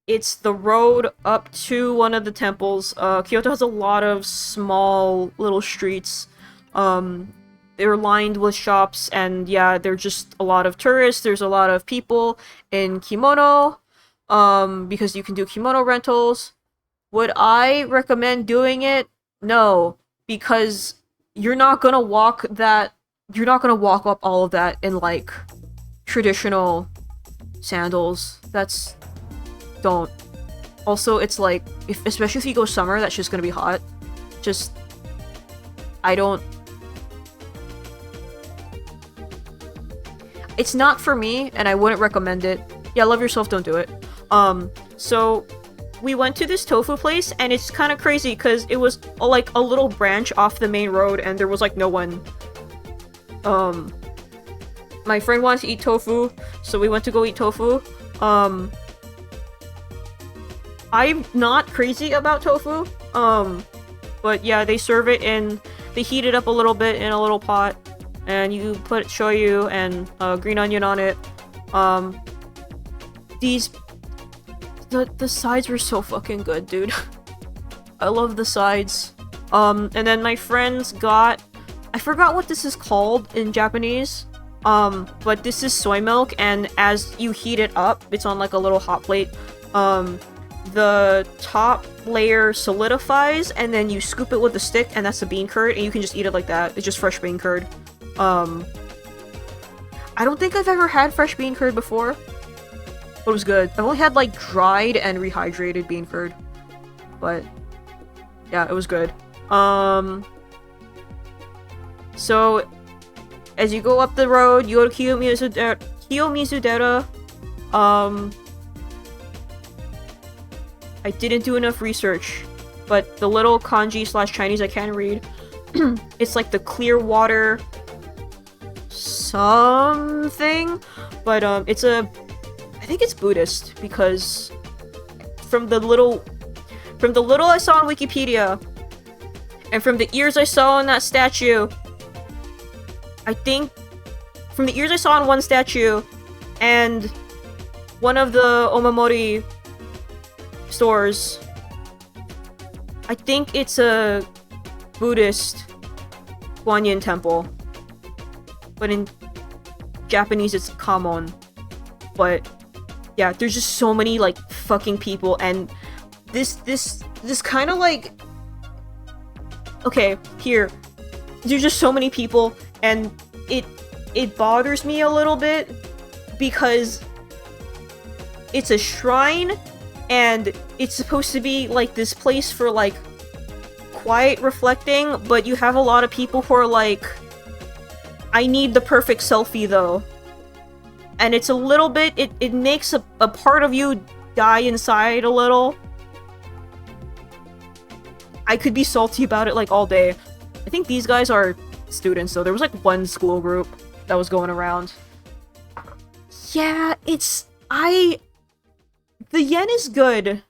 It's the road up to one of the temples. Kyoto has a lot of small little streets. They're lined with shops, and yeah, they're just a lot of tourists. There's a lot of people in kimono, because you can do kimono rentals. Would I recommend doing it? No, because you're not gonna walk up all of that in, like, traditional sandals. Don't. Also, it's like, especially if you go summer, that's just gonna be hot. It's not for me, and I wouldn't recommend it. Yeah, love yourself, don't do it. So we went to this tofu place, and it's kind of crazy because it was like a little branch off the main road, and there was like no one. My friend wanted to eat tofu, so we went to go eat tofu. I'm not crazy about tofu. But yeah, they serve it they heat it up a little bit in a little pot, and you put shoyu and green onion on it. The sides were so fucking good, dude. I love the sides. And then my friends got, I forgot what this is called in Japanese. But this is soy milk, and as you heat it up, it's on like a little hot plate. The top layer solidifies, and then you scoop it with a stick, and that's the bean curd, and you can just eat it like that. It's just fresh bean curd. I don't think I've ever had fresh bean curd before, but it was good. I've only had like dried and rehydrated bean curd, but yeah, it was good. So as you go up the road, you go to Kiyomizudera. I didn't do enough research, but the little kanji / Chinese I can read. It's like the clear water something, but it's I think it's Buddhist, because from the little I saw on Wikipedia, and from the ears I saw on that statue, I think from the ears I saw on one statue, and one of the Omamori stores, I think it's a Buddhist Guanyin temple, but in Japanese it's Kamon. But yeah, there's just so many like fucking people, and this kind of like, okay, here, there's just so many people, and it bothers me a little bit because it's a shrine, and it's supposed to be like this place for like quiet reflecting, but you have a lot of people who are like, I need the perfect selfie though. And it's a little bit, it makes a part of you die inside a little. I could be salty about it like all day. I think these guys are students, so there was like one school group that was going around. Yeah, the yen is good,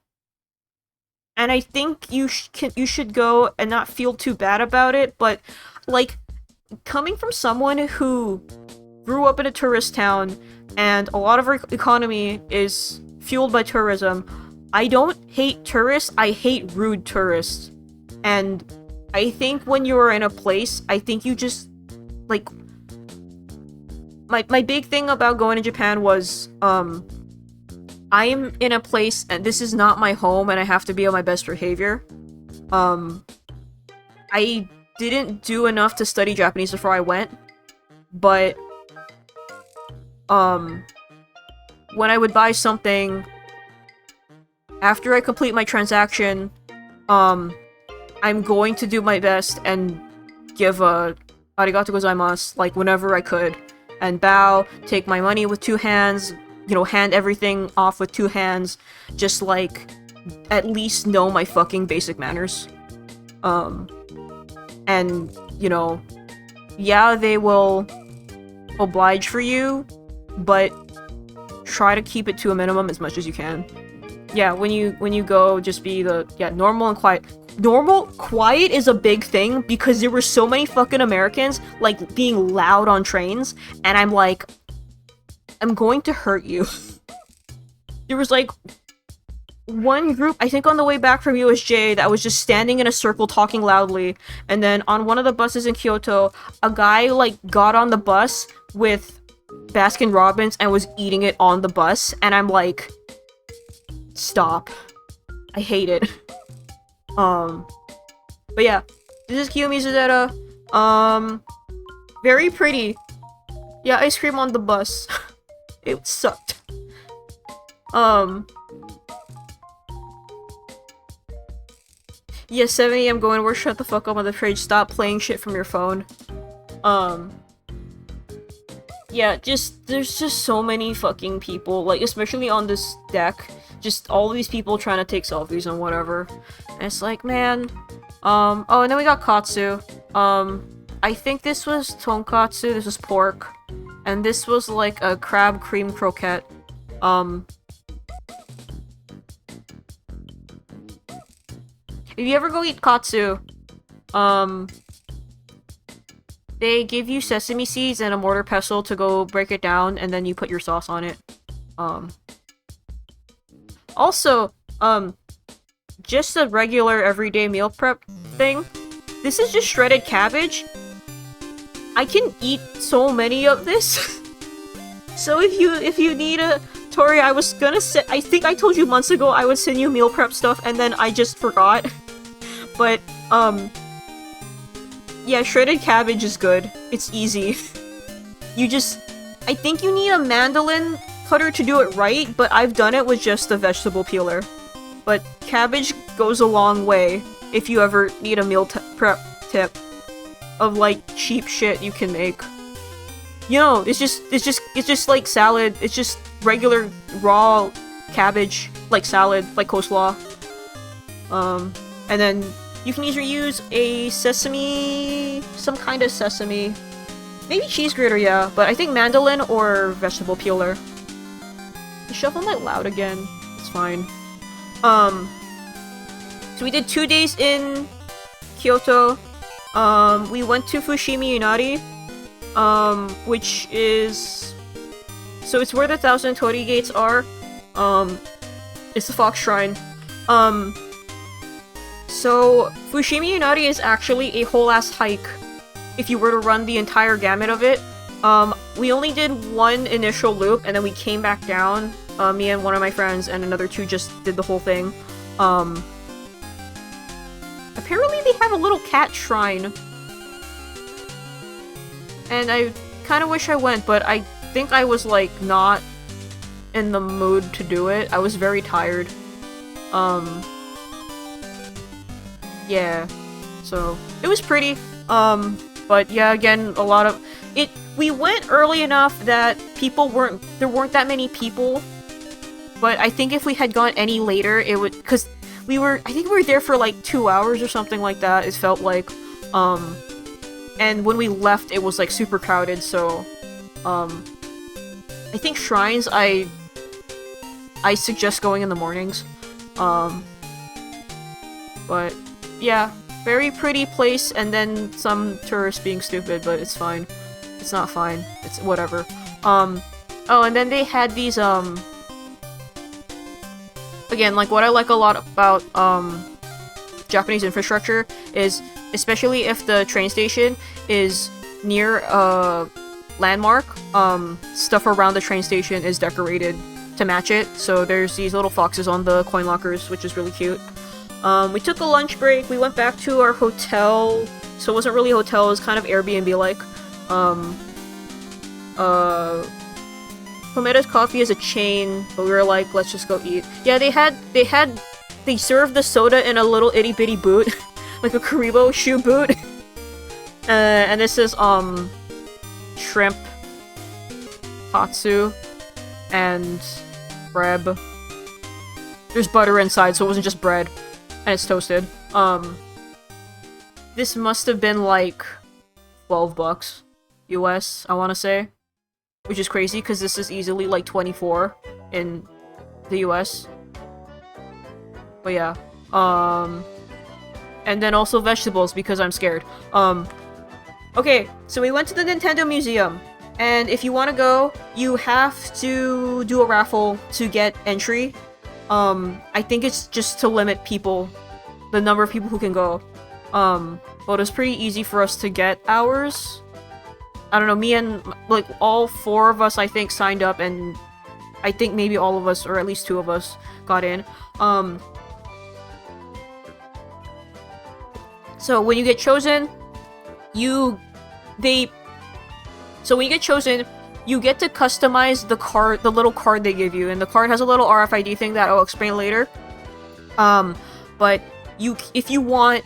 and I think you should go and not feel too bad about it, but like, coming from someone who grew up in a tourist town, and a lot of our economy is fueled by tourism, I don't hate tourists, I hate rude tourists. And I think when you're in a place, I think you just, like, my big thing about going to Japan was, I am in a place, and this is not my home, and I have to be on my best behavior. I didn't do enough to study Japanese before I went, but, when I would buy something, after I complete my transaction, I'm going to do my best and give a arigato gozaimasu, like, whenever I could, and bow, take my money with 2 hands, you know, hand everything off with 2 hands, just, like, at least know my fucking basic manners. And, you know, yeah, they will oblige for you, but try to keep it to a minimum as much as you can. Yeah, when you go, just be normal and quiet. Quiet is a big thing, because there were so many fucking Americans, like, being loud on trains, and I'm like, I'm going to hurt you. There was, like, one group, I think on the way back from USJ, that was just standing in a circle talking loudly, and then on one of the buses in Kyoto, a guy, like, got on the bus with Baskin Robbins and was eating it on the bus, and I'm like, stop. I hate it. But yeah, this is Kiyomizudera. Very pretty. Yeah, ice cream on the bus. It sucked. Yeah, 7 AM going to work, shut the fuck up on the fridge, stop playing shit from your phone. yeah, there's just so many fucking people, like, especially on this deck, just all these people trying to take selfies and whatever. And it's like, man, oh, and then we got katsu. I think this was tonkatsu, this was pork, and this was like a crab cream croquette. If you ever go eat katsu, they give you sesame seeds and a mortar pestle to go break it down, and then you put your sauce on it. Also, just a regular everyday meal prep thing. This is just shredded cabbage. I can eat so many of this. So if you need a Tori, I was gonna say, I think I told you months ago I would send you meal prep stuff, and then I just forgot. But yeah, shredded cabbage is good. It's easy. I think you need a mandolin cutter to do it right, but I've done it with just a vegetable peeler. But cabbage goes a long way if you ever need a meal prep tip of like cheap shit you can make. You know, it's just like salad. It's just regular raw cabbage, like salad, like coleslaw. And then you can either use a sesame, some kind of sesame, maybe cheese grater, yeah, but I think mandolin or vegetable peeler. I shuffle my loud again. It's fine. So we did 2 days in Kyoto. We went to Fushimi Inari, which is, so it's where the 1,000 torii gates are. It's the Fox Shrine. So Fushimi Inari is actually a whole ass hike if you were to run the entire gamut of it. We only did one initial loop and then we came back down. Me and one of my friends and another two just did the whole thing. Apparently they have a little cat shrine. And I kind of wish I went, but I think I was like not in the mood to do it. I was very tired. Yeah. So it was pretty. But yeah, again, a lot of it. We went early enough that there weren't that many people. But I think if we had gone any later, it would, because I think we were there for like 2 hours or something like that, it felt like. And when we left, it was like super crowded, so, I think shrines, I suggest going in the mornings. But, yeah, very pretty place, and then some tourists being stupid, but it's fine. It's not fine. It's whatever. Oh, and then they had these, again, like, what I like a lot about, Japanese infrastructure is, especially if the train station is near a landmark, stuff around the train station is decorated to match it. So there's these little foxes on the coin lockers, which is really cute. We took a lunch break, we went back to our hotel, so it wasn't really a hotel, it was kind of Airbnb-like. Komeda's Coffee is a chain, but we were like, let's just go eat. Yeah, they served the soda in a little itty-bitty boot. Like a Karibo shoe boot. And this is, shrimp, katsu, and bread. There's butter inside, so it wasn't just bread. And it's toasted. This must have been like $12 US, I want to say. Which is crazy, because this is easily like 24 in the US. But yeah. And then also vegetables, because I'm scared. Okay, so we went to the Nintendo Museum. And if you want to go, you have to do a raffle to get entry. I think it's just to limit people, the number of people who can go. But it's pretty easy for us to get ours. I don't know, me and, like, all 4 of us, I think, signed up, and I think maybe all of us, or at least 2 of us, got in. So when you get chosen, you get to customize the card, the little card they give you, and the card has a little RFID thing that I'll explain later. But if you want,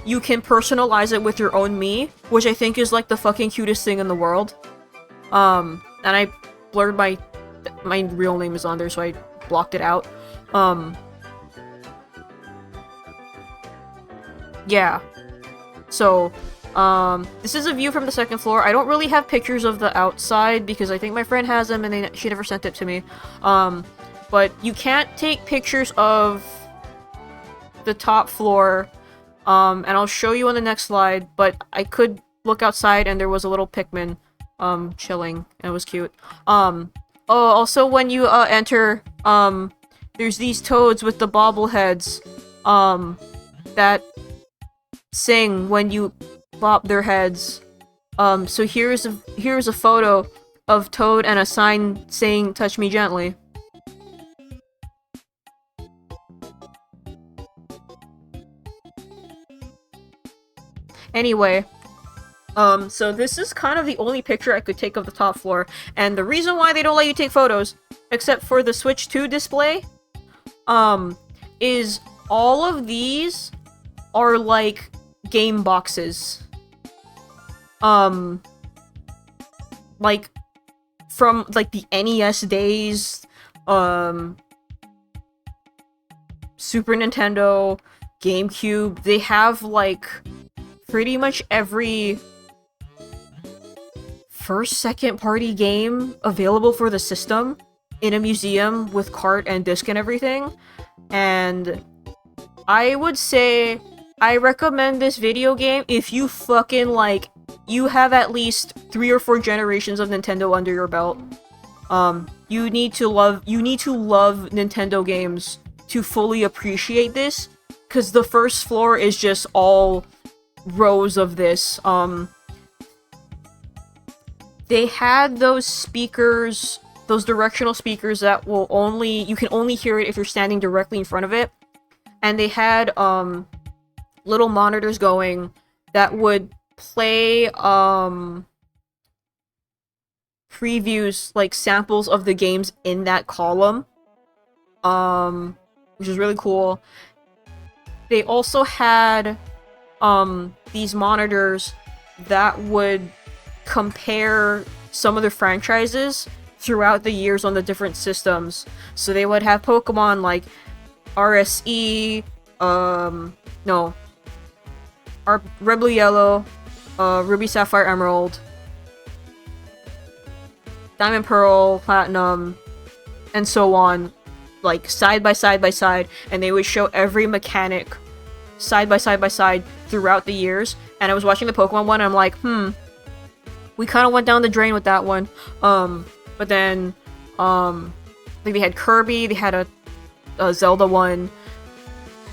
you can personalize it with your own me, which I think is like the fucking cutest thing in the world. And and I blurred my real name is on there, so I blocked it out. Yeah. So, this is a view from the second floor. I don't really have pictures of the outside because I think my friend has them and she never sent it to me. But you can't take pictures of the top floor. And I'll show you on the next slide, but I could look outside and there was a little Pikmin, chilling, and it was cute. Oh, also when you, enter, there's these toads with the bobbleheads, that sing when you bop their heads. So here's a photo of Toad and a sign saying, "Touch me gently." Anyway, so this is kind of the only picture I could take of the top floor, and the reason why they don't let you take photos, except for the Switch 2 display, is all of these are like game boxes. Like from like the NES days, Super Nintendo, GameCube, they have like pretty much every first, second party game available for the system in a museum with cart and disc and everything. And I would say I recommend this video game if you fucking like, you have at least 3 or 4 generations of Nintendo under your belt. You need to love Nintendo games to fully appreciate this, because the first floor is just all rows of this. They had those speakers, those directional speakers that you can only hear it if you're standing directly in front of it. And they had, little monitors going that would play, previews, like samples of the games in that column. Which is really cool. They also had, these monitors that would compare some of the franchises throughout the years on the different systems. So they would have Pokemon like RSE, Red, Blue, Yellow, Ruby, Sapphire, Emerald, Diamond, Pearl, Platinum, and so on, like side by side, and they would show every mechanic side by side throughout the years. And I was watching the Pokemon one, and I'm like, we kind of went down the drain with that one. But then, like they had Kirby, they had a Zelda one.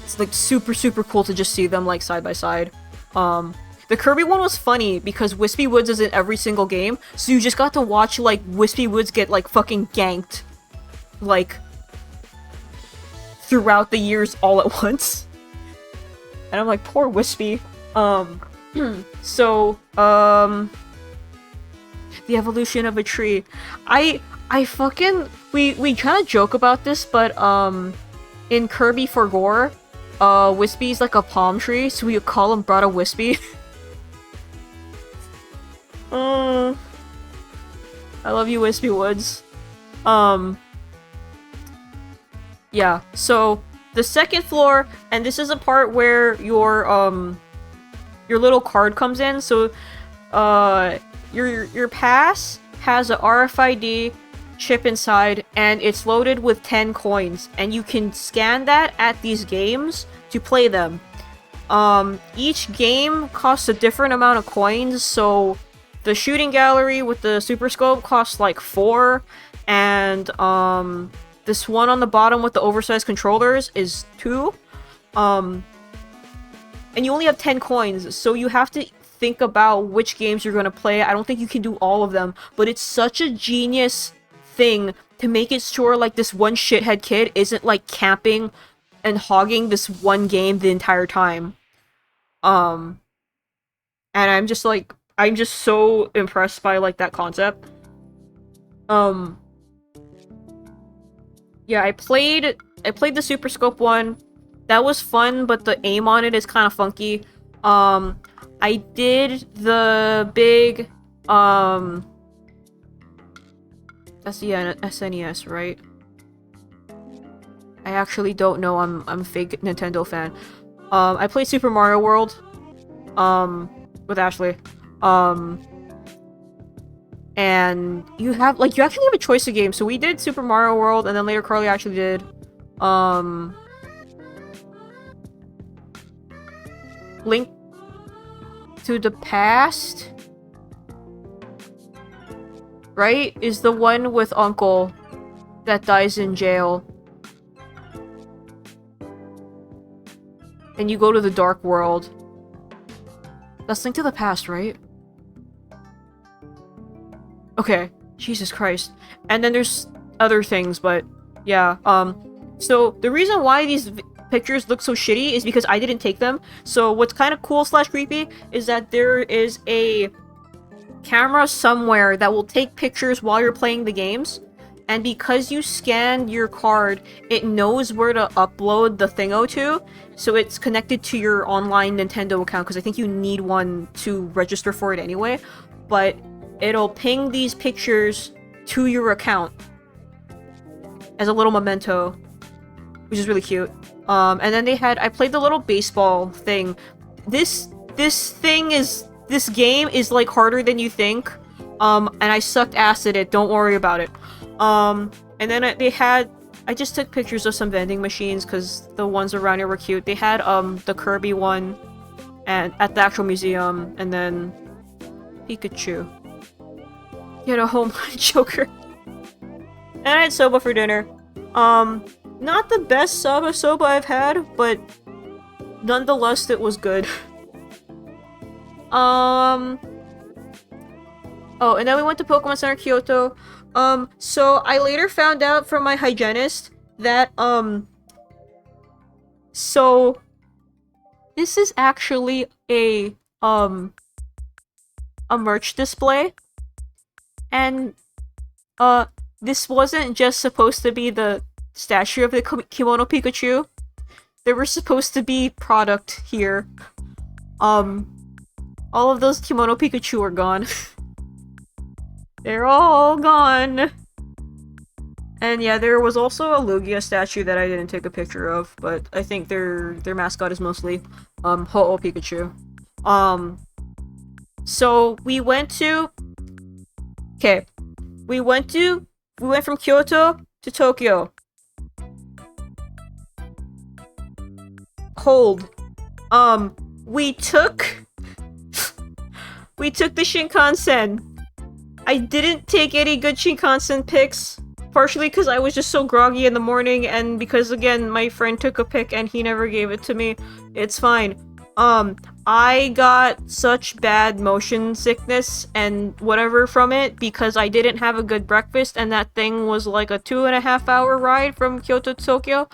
It's like super cool to just see them like side by side. The Kirby one was funny because Wispy Woods is in every single game, so you just got to watch like Wispy Woods get like fucking ganked, like throughout the years all at once. And I'm like, poor Wispy. So, the evolution of a tree. I fucking, we kind of joke about this, but, in Kirby for Gore, Wispy's like a palm tree, so we call him Brother Wispy. I love you, Wispy Woods. Yeah, so the second floor, and this is a part where your little card comes in. So, your pass has a RFID chip inside, and it's loaded with 10 coins, and you can scan that at these games to play them. Each game costs a different amount of coins, so the shooting gallery with the super scope costs like 4, and this one on the bottom with the oversized controllers is 2. And you only have 10 coins, so you have to think about which games you're gonna play. I don't think you can do all of them, but it's such a genius thing to make it sure like this one shithead kid isn't like camping and hogging this one game the entire time. And I'm just so impressed by like that concept. Yeah, I played the Super Scope one. That was fun, but the aim on it is kind of funky. I did the big That's the SNES, right? I actually don't know. I'm a fake Nintendo fan. I played Super Mario World. With Ashley. And you actually have a choice of games. So we did Super Mario World, and then later Carly actually did, Link to the Past? Right? Is the one with Uncle that dies in jail. And you go to the Dark World. That's Link to the Past, right? Okay. Jesus Christ. And then there's other things, but yeah. So the reason why these pictures look so shitty is because I didn't take them. So what's kind of cool / creepy is that there is a camera somewhere that will take pictures while you're playing the games. And because you scanned your card, it knows where to upload the thingo to. So it's connected to your online Nintendo account, because I think you need one to register for it anyway. But it'll ping these pictures to your account as a little memento, which is really cute. And then I played the little baseball thing. This game is like harder than you think. And I sucked ass at it, don't worry about it. And then I just took pictures of some vending machines because the ones around here were cute. They had the Kirby one and at the actual museum, and then Pikachu. You had a home run Joker. And I had soba for dinner. Not the best soba I've had, but nonetheless it was good. Oh, and then we went to Pokemon Center Kyoto. So I later found out from my hygienist that, so this is actually a merch display. And, this wasn't just supposed to be the statue of the Kimono Pikachu. There was supposed to be product here. All of those Kimono Pikachu are gone. They're all gone. And yeah, there was also a Lugia statue that I didn't take a picture of, but I think their mascot is mostly Ho-Oh Pikachu. So we went from Kyoto to Tokyo. Hold. We took the Shinkansen. I didn't take any good Shinkansen pics, partially because I was just so groggy in the morning, and because, again, my friend took a pic and he never gave it to me. It's fine. I got such bad motion sickness and whatever from it because I didn't have a good breakfast, and that thing was like a 2.5-hour ride from Kyoto to Tokyo.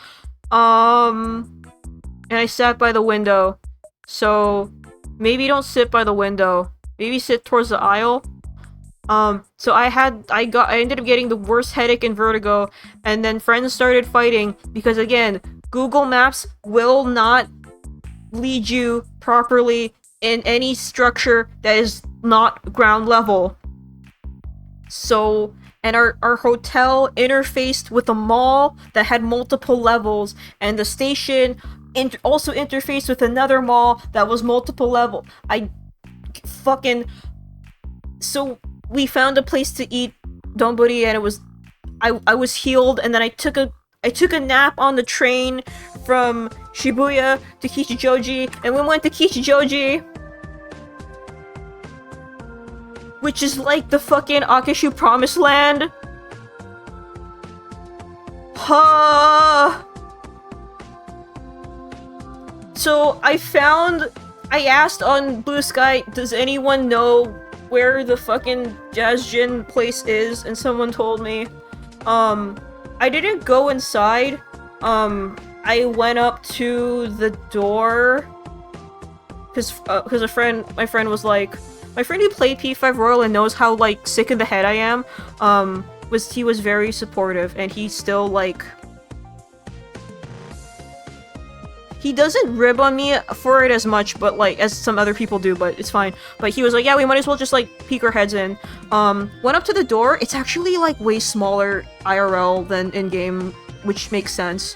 And I sat by the window. So, maybe don't sit by the window. Maybe sit towards the aisle. So I ended up getting the worst headache and vertigo, and then friends started fighting because, again, Google Maps will not lead you properly in any structure that is not ground level. So, and our hotel interfaced with a mall that had multiple levels, and the station also interfaced with another mall that was multiple level. So we found a place to eat donburi, and I was healed, and then I took a nap on the train from Shibuya to Kichijoji, and we went to Kichijoji, which is like the fucking Akishu Promised Land. So I asked on Blue Sky, does anyone know where the fucking Jazz-Jin place is? And someone told me. I didn't go inside. I went up to the door because my friend was like, my friend who played P5 Royal and knows how like sick in the head I am, he was very supportive, and he still like he doesn't rib on me for it as much, but like as some other people do, but it's fine. But he was like, yeah, we might as well just like peek our heads in. Went up to the door. It's actually like way smaller IRL than in game, which makes sense.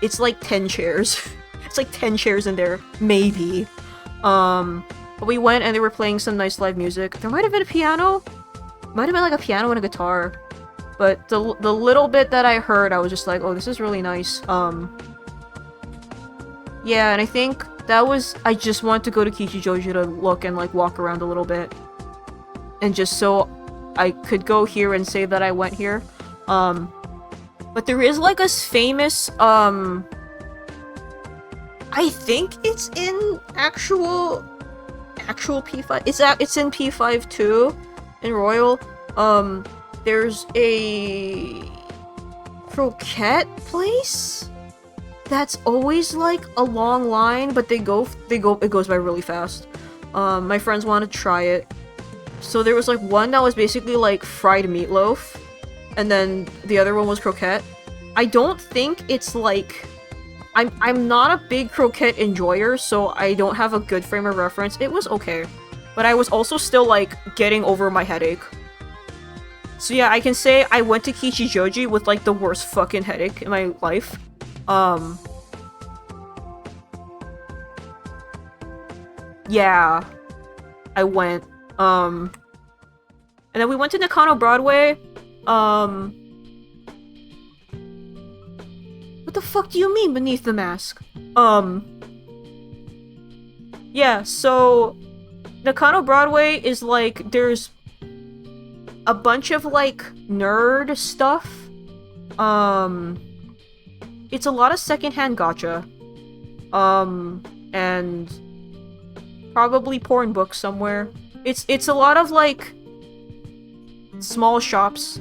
It's like 10 chairs. It's like 10 chairs in there, maybe. But we went and they were playing some nice live music. There might have been a piano. Might have been like a piano and a guitar. But the little bit that I heard, I was just like, oh, this is really nice. Yeah, and I think that was... I just wanted to go to Kichijoji to look and like walk around a little bit. And just so I could go here and say that I went here. But there is like a famous, I think it's in actual P5. It's in P5 too, in Royal. There's a croquette place that's always like a long line, but it goes by really fast. My friends want to try it. So there was like one that was basically like fried meatloaf, and then the other one was croquette. I don't think it's like... I'm not a big croquette enjoyer, so I don't have a good frame of reference. It was okay. But I was also still, like, getting over my headache. So yeah, I can say I went to Kichijoji with, like, the worst fucking headache in my life. Yeah. I went. And then we went to Nakano Broadway. What the fuck do you mean beneath the mask? Yeah, so Nakano Broadway is like, there's a bunch of like nerd stuff. It's a lot of secondhand gacha. And probably porn books somewhere. It's a lot of like small shops.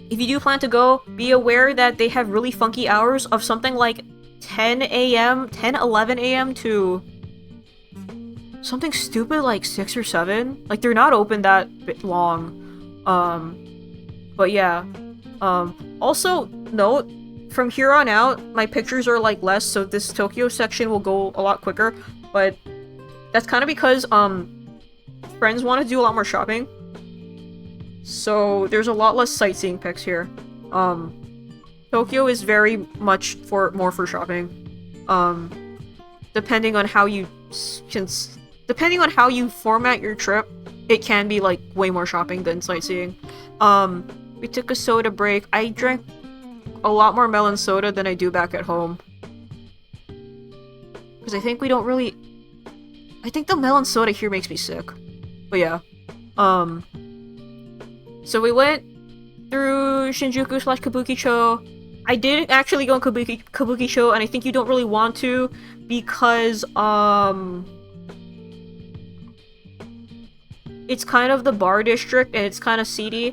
If you do plan to go, be aware that they have really funky hours of something like 10 a.m., 10, 11 a.m. to something stupid like 6 or 7. Like, they're not open that bit long. But yeah. Also, note, from here on out, my pictures are like less, so this Tokyo section will go a lot quicker. But that's kind of because, friends want to do a lot more shopping. So there's a lot less sightseeing pics here. Tokyo is very much more for shopping. Depending on how you format your trip, it can be like way more shopping than sightseeing. We took a soda break. I drank a lot more melon soda than I do back at home. Because I think we don't really... I think the melon soda here makes me sick. But yeah. So we went through Shinjuku/Kabukicho. I didn't actually go in Kabukicho, and I think you don't really want to, because, it's kind of the bar district, and it's kind of seedy.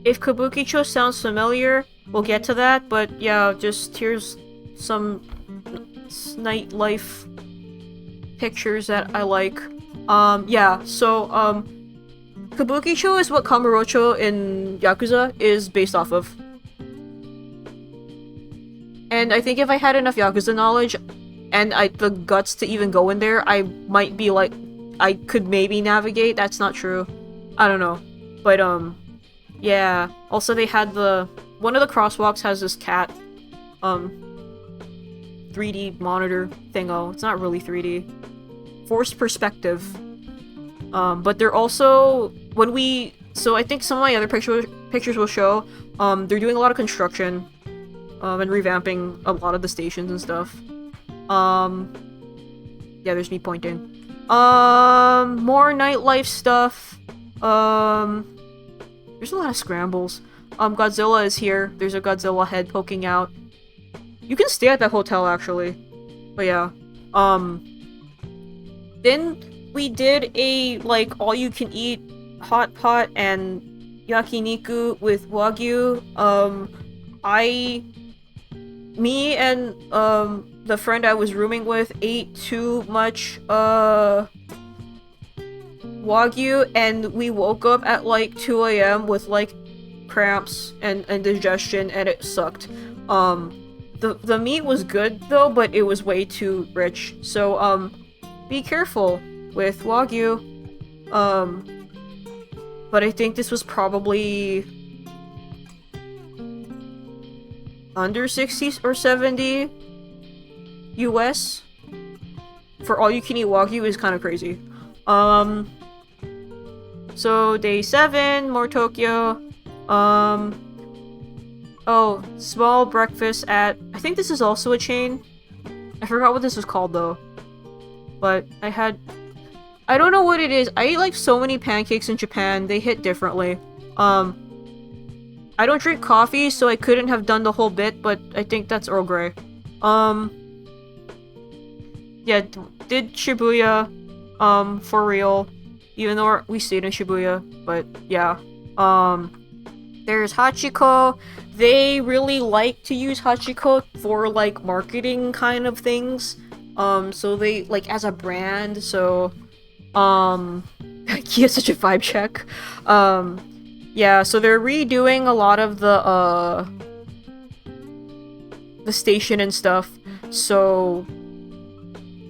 If Kabukicho sounds familiar, we'll get to that, but yeah, just here's some nightlife pictures that I like. Yeah, so, Kabukicho is what Kamurocho in Yakuza is based off of. And I think if I had enough Yakuza knowledge and the guts to even go in there, I might be like, I could maybe navigate. That's not true. I don't know. But, yeah. Also, they had one of the crosswalks has this cat, 3D monitor thingo. It's not really 3D. Forced perspective. But they're also, so I think some of my other pictures will show, they're doing a lot of construction, and revamping a lot of the stations and stuff. Yeah, there's me pointing. More nightlife stuff. There's a lot of scrambles. Godzilla is here. There's a Godzilla head poking out. You can stay at that hotel, actually. But yeah. Then we did a, like, all-you-can-eat hot pot and yakiniku with Wagyu. Me and, the friend I was rooming with ate too much, Wagyu, and we woke up at, like, 2 a.m. with, like, cramps and indigestion, and it sucked. the meat was good though, but it was way too rich. So be careful with Wagyu. But I think this was probably under 60 or 70 US for all you can eat Wagyu is kind of crazy. So day 7, more Tokyo. Oh, small breakfast at, I think this is also a chain. I forgot what this was called though. But I don't know what it is. I eat like so many pancakes in Japan. They hit differently. I don't drink coffee, so I couldn't have done the whole bit, but I think that's Earl Grey. Yeah, did Shibuya, for real. Even though we stayed in Shibuya, but yeah. There's Hachiko. They really like to use Hachiko for like marketing kind of things. So they like as a brand, so he has such a vibe check. Yeah, so they're redoing a lot of the station and stuff. So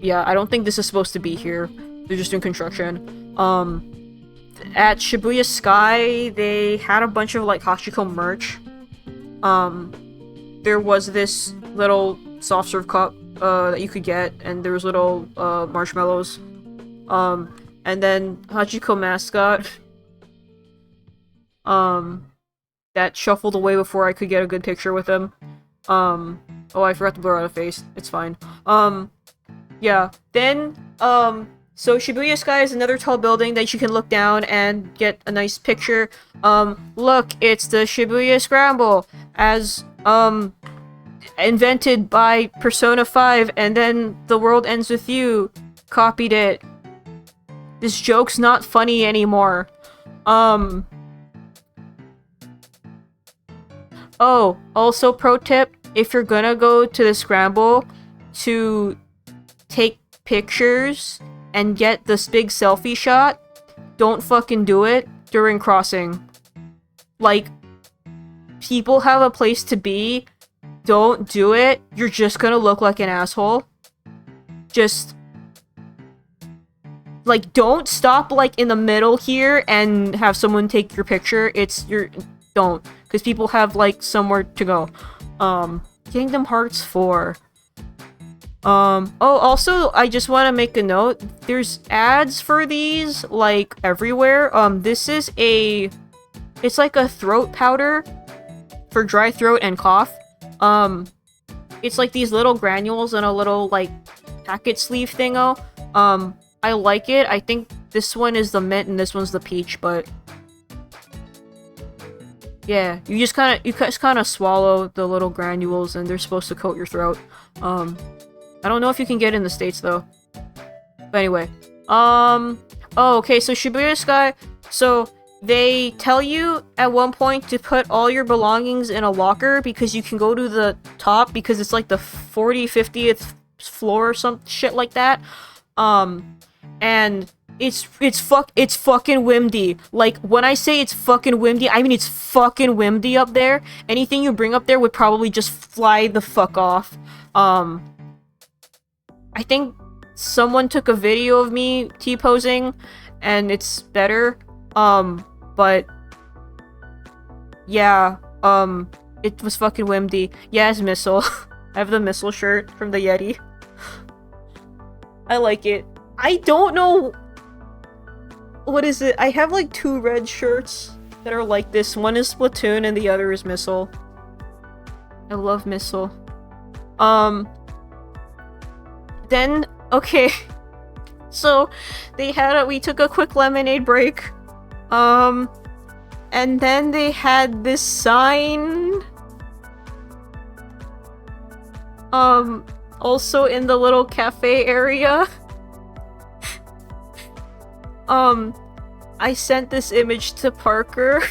yeah, I don't think this is supposed to be here. They're just doing construction. At Shibuya Sky, they had a bunch of like Hachiko merch. There was this little soft serve cup that you could get, and there was little marshmallows. And then Hachiko mascot that shuffled away before I could get a good picture with him. Oh, I forgot to blur out a face. It's fine. Yeah. Then so Shibuya Sky is another tall building that you can look down and get a nice picture. Look, it's the Shibuya Scramble, as invented by Persona 5, and then The World Ends With You copied it. This joke's not funny anymore. Oh, also pro tip, if you're gonna go to the Scramble to take pictures and get this big selfie shot, don't fucking do it during crossing. Like, people have a place to be. Don't do it. You're just gonna look like an asshole. Just, like, don't stop, like, in the middle here and have someone take your picture. Don't. Because people have, like, somewhere to go. Kingdom Hearts 4. Oh, also, I just want to make a note. There's ads for these, like, everywhere. This is it's like a throat powder for dry throat and cough. It's like these little granules in a little, like, packet sleeve thingo. I like it. I think this one is the mint and this one's the peach, but yeah, you just kind of swallow the little granules and they're supposed to coat your throat. I don't know if you can get in the States though. But anyway. Oh, okay, so Shibuya Sky, so they tell you at one point to put all your belongings in a locker because you can go to the top because it's like the 50th floor or some shit like that. And it's fucking whimdy. Like, when I say it's fucking whimdy, I mean it's fucking whimdy up there. Anything you bring up there would probably just fly the fuck off. I think someone took a video of me T-posing, and it's better. But yeah, it was fucking whimdy. Yeah, it's Missile. I have the Missile shirt from the Yeti. I like it. I don't know. What is it? I have like 2 red shirts that are like this. One is Splatoon and the other is Missile. I love Missile. Then, okay. So, we took a quick lemonade break. And then they had this sign. Also in the little cafe area. I sent this image to Parker,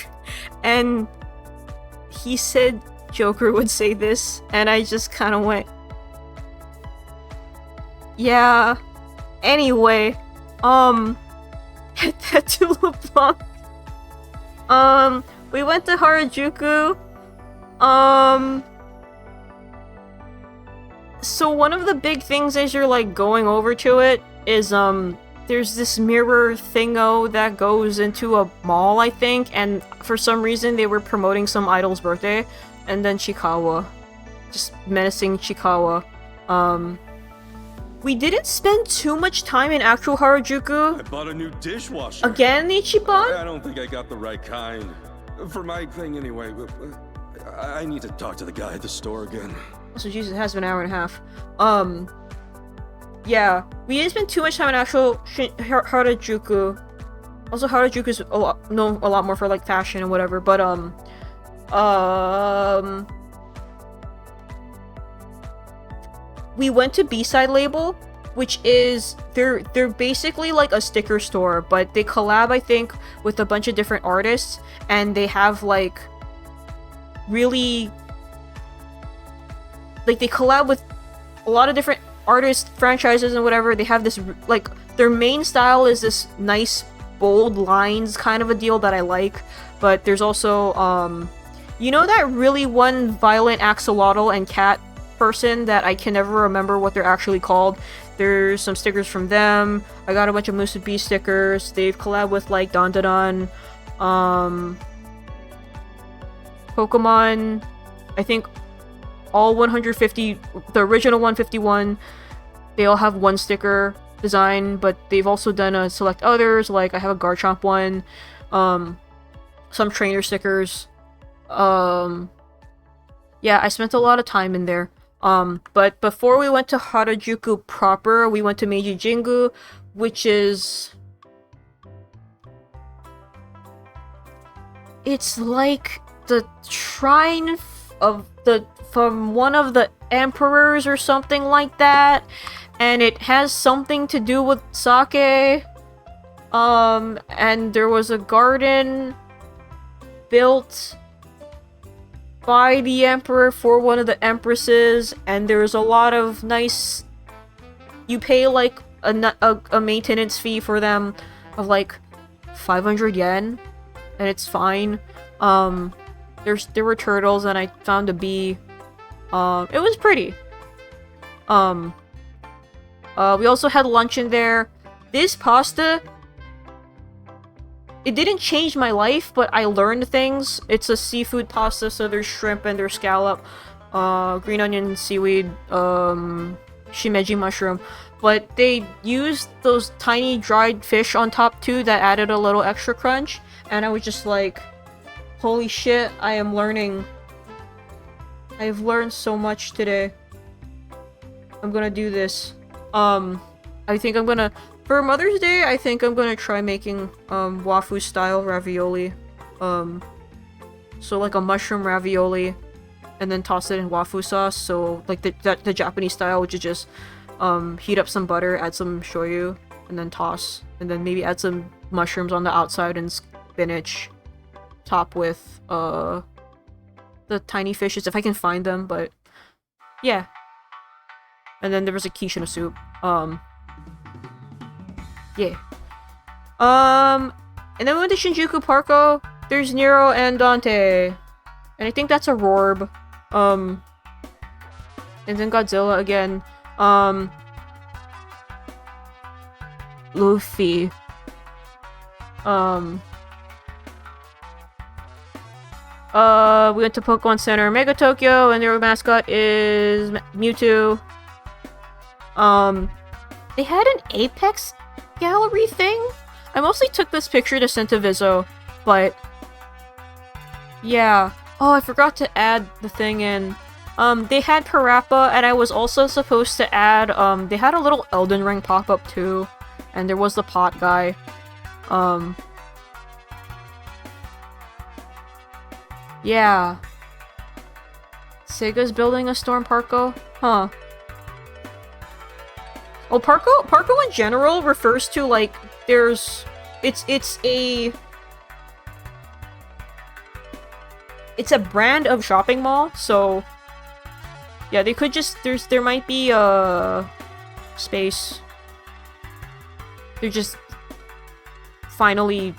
and he said Joker would say this, and I just kind of went, yeah. Anyway, Tattoo LeBlanc. We went to Harajuku. So one of the big things as you're like going over to it is there's this mirror thingo that goes into a mall, I think, and for some reason they were promoting some idol's birthday, and then Chikawa. Just menacing Chikawa. We didn't spend too much time in actual Harajuku. I bought a new dishwasher. Again, Ichiban? I don't think I got the right kind. For my thing anyway. I need to talk to the guy at the store again. So Jesus, it has been an hour and a half. Yeah, we didn't spend too much time in actual Harajuku. Also, Harajuku's a lot more for like fashion and whatever. But we went to B-Side Label, which is they're basically like a sticker store, but they collab, I think, with a bunch of different artists, and they have like really like they collab with a lot of different artists, franchises, and whatever. They have this like their main style is this nice bold lines kind of a deal that I like, but there's also you know that really one Violent Axolotl and Cat person that I can never remember what they're actually called. There's some stickers from them. I got a bunch of Musubi stickers. They've collabed with like Dandadan, Pokemon, I think all 150, the original 151, they all have one sticker design, but they've also done a select others, like I have a Garchomp one, some trainer stickers. Yeah, I spent a lot of time in there. But before we went to Harajuku proper, we went to Meiji Jingu, which is... It's like the shrine from one of the emperors or something like that, and it has something to do with sake. And there was a garden built by the emperor for one of the empresses, and there's a lot of nice... You pay like a maintenance fee for them of like 500 yen, and it's fine. There were turtles, and I found a bee. It was pretty. We also had lunch in there. This pasta, it didn't change my life, but I learned things. It's a seafood pasta, so there's shrimp and there's scallop, green onion, seaweed, shimeji mushroom. But they used those tiny dried fish on top too that added a little extra crunch, and I was just like, holy shit, I am learning. I've learned so much today. I'm gonna do this. I think I'm gonna... For Mother's Day, I think I'm gonna try making, wafu-style ravioli. So like a mushroom ravioli, and then toss it in wafu sauce, so like the Japanese style, which is just, heat up some butter, add some shoyu, and then toss, and then maybe add some mushrooms on the outside and spinach. Top with, the tiny fishes, if I can find them, but yeah. And then there was a quiche and a soup. Yeah. And then we went to Shinjuku Parko. There's Nero and Dante. And I think that's a Rorb. And then Godzilla again. Luffy. We went to Pokemon Center Mega Tokyo, and their mascot is Mewtwo. They had an Apex gallery thing? I mostly took this picture to send to Vizzo, but yeah. Oh, I forgot to add the thing in. They had Parappa, and I was also supposed to add, they had a little Elden Ring pop-up too, and there was the pot guy. Yeah. Sega's building a Storm Parko? Huh. Well, Parko in general refers to, like, there's... It's a brand of shopping mall, so... Yeah, they could just... There might be a... space. They're just... finally...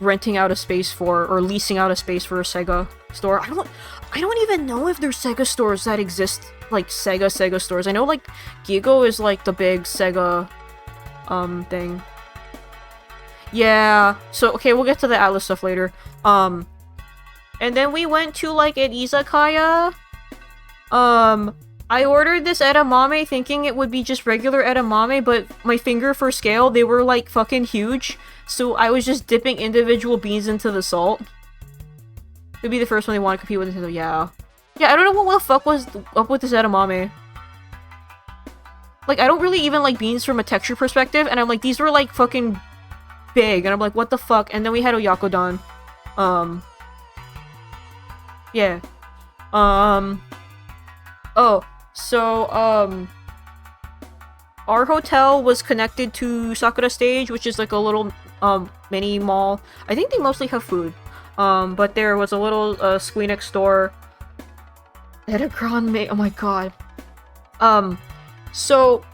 renting out a space for, or leasing out a space for a Sega store. I don't even know if there's Sega stores that exist like Sega stores. I know like Gigo is like the big Sega thing. Yeah. So okay, we'll get to the Atlas stuff later. And then we went to like an izakaya. I ordered this edamame thinking it would be just regular edamame, but my finger for scale, they were like fucking huge. So I was just dipping individual beans into the salt. It'd be the first one they want to compete with Nintendo, yeah. Yeah, I don't know what the fuck was up with this edamame. Like, I don't really even like beans from a texture perspective, and I'm like, these were like fucking big, and I'm like, what the fuck? And then we had Oyakodon. Yeah. Oh, so, our hotel was connected to Sakura Stage, which is like a little, mini mall. I think they mostly have food. But there was a little, Squeenix store. At a Grande, oh my god. So,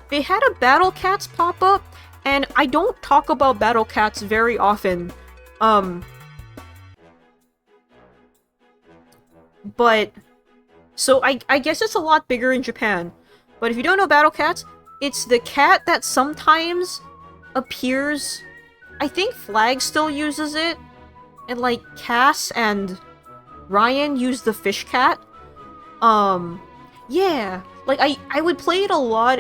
they had a Battle Cats pop-up, and I don't talk about Battle Cats very often. But, so I guess it's a lot bigger in Japan. But if you don't know Battle Cats, it's the cat that sometimes appears. I think Flag still uses it. And like Cass and Ryan use the fish cat. Yeah. Like I would play it a lot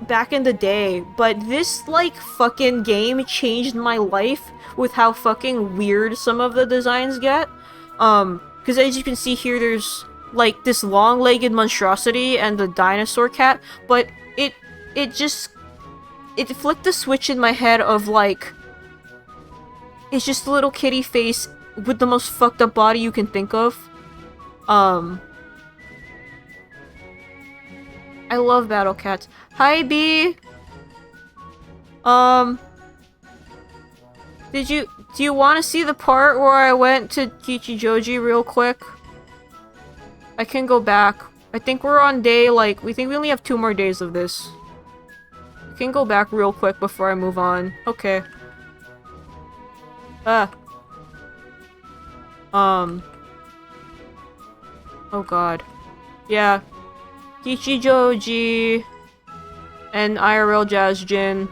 back in the day, but this like fucking game changed my life with how fucking weird some of the designs get. Because as you can see here, there's like this long-legged monstrosity and the dinosaur cat, but it flicked the switch in my head of like, it's just a little kitty face with the most fucked up body you can think of. I love Battle Cats. Hi, B! Do you want to see the part where I went to Kichijoji real quick? I can go back. I think we're on day, like, we think we only have 2 more days of this. I can go back real quick before I move on. Okay. Oh god. Yeah. Kichijoji and IRL Jazz Jin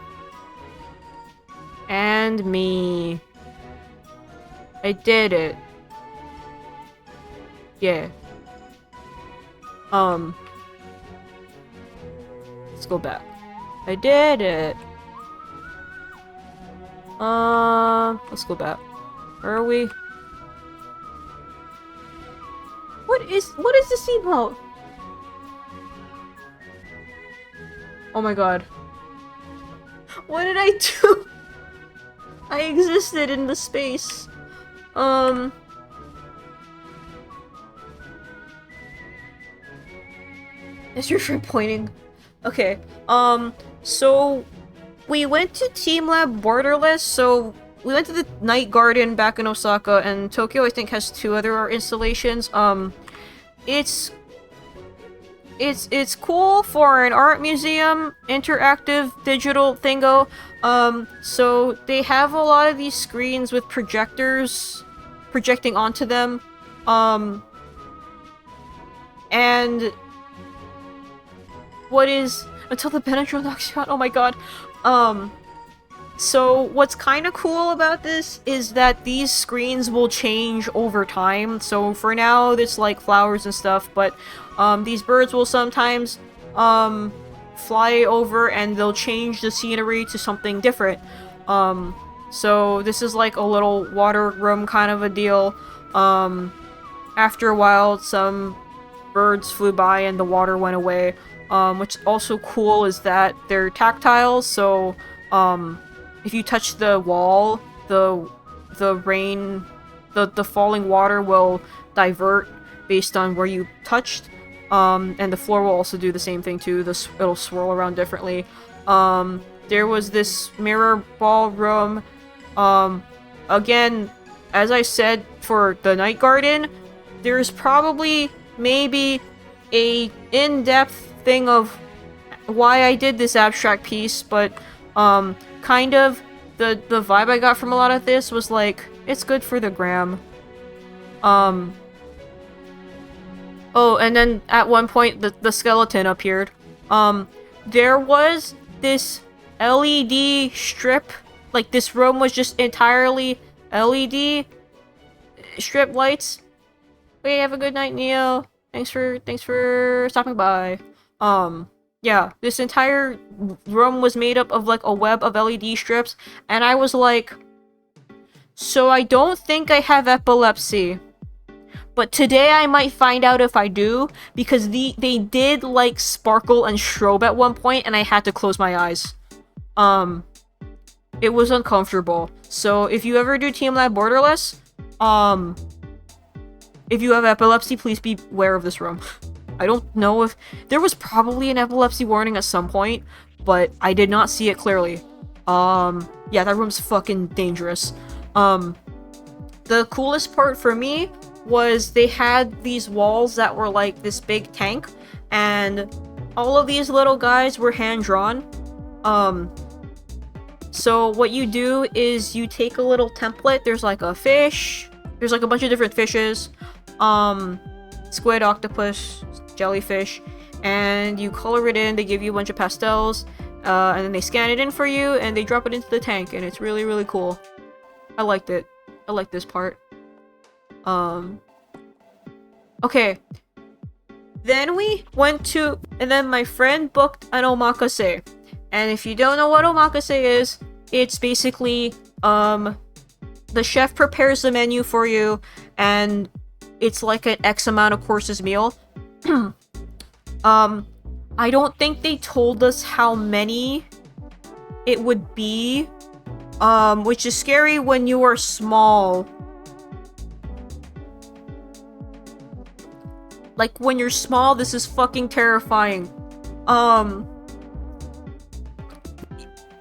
and me. I did it. Yeah. Let's go back. I did it. Let's go back. Where are we? What is this emote? Oh my god. What did I do? I existed in the space. Is your friend pointing? Okay. So we went to Team Lab Borderless, so we went to the Night Garden back in Osaka, and Tokyo I think has 2 other art installations. It's cool for an art museum, interactive digital thingo. So they have a lot of these screens with projectors projecting onto them. And what is until the Benadryl knocks you out? Oh my god. So what's kind of cool about this is that these screens will change over time. So for now, it's like flowers and stuff, but these birds will sometimes fly over and they'll change the scenery to something different. So this is like a little water room kind of a deal. After a while, some birds flew by and the water went away. What's also cool is that they're tactile, so if you touch the wall, the rain, the falling water will divert based on where you touched. And the floor will also do the same thing too. It'll swirl around differently. There was this mirror ballroom. Again, as I said for the Night Garden, there's probably maybe a in-depth thing of why I did this abstract piece, but kind of the vibe I got from a lot of this was like, it's good for the gram. Oh, and then at one point the skeleton appeared. There was this LED strip, like this room was just entirely LED strip lights. Hey, have a good night, Neo. Thanks for stopping by. Yeah, this entire room was made up of like a web of LED strips, and I was like, so I don't think I have epilepsy. But today I might find out if I do, because they did like sparkle and strobe at one point, and I had to close my eyes. It was uncomfortable. So if you ever do Team Lab Borderless, if you have epilepsy, please be aware of this room. I don't know if there was probably an epilepsy warning at some point, but I did not see it clearly. Yeah, that room's fucking dangerous. The coolest part for me was they had these walls that were like this big tank, and all of these little guys were hand-drawn. So what you do is you take a little template, there's like a fish, there's like a bunch of different fishes, squid, octopus, jellyfish, and you color it in, they give you a bunch of pastels, and then they scan it in for you, and they drop it into the tank, and it's really, really cool. I liked it. I like this part. Okay. Then we went to, and then my friend booked an omakase. And if you don't know what omakase is, it's basically, the chef prepares the menu for you, and it's like an X amount of courses meal. I don't think they told us how many it would be, which is scary when you are small. Like, when you're small, this is fucking terrifying.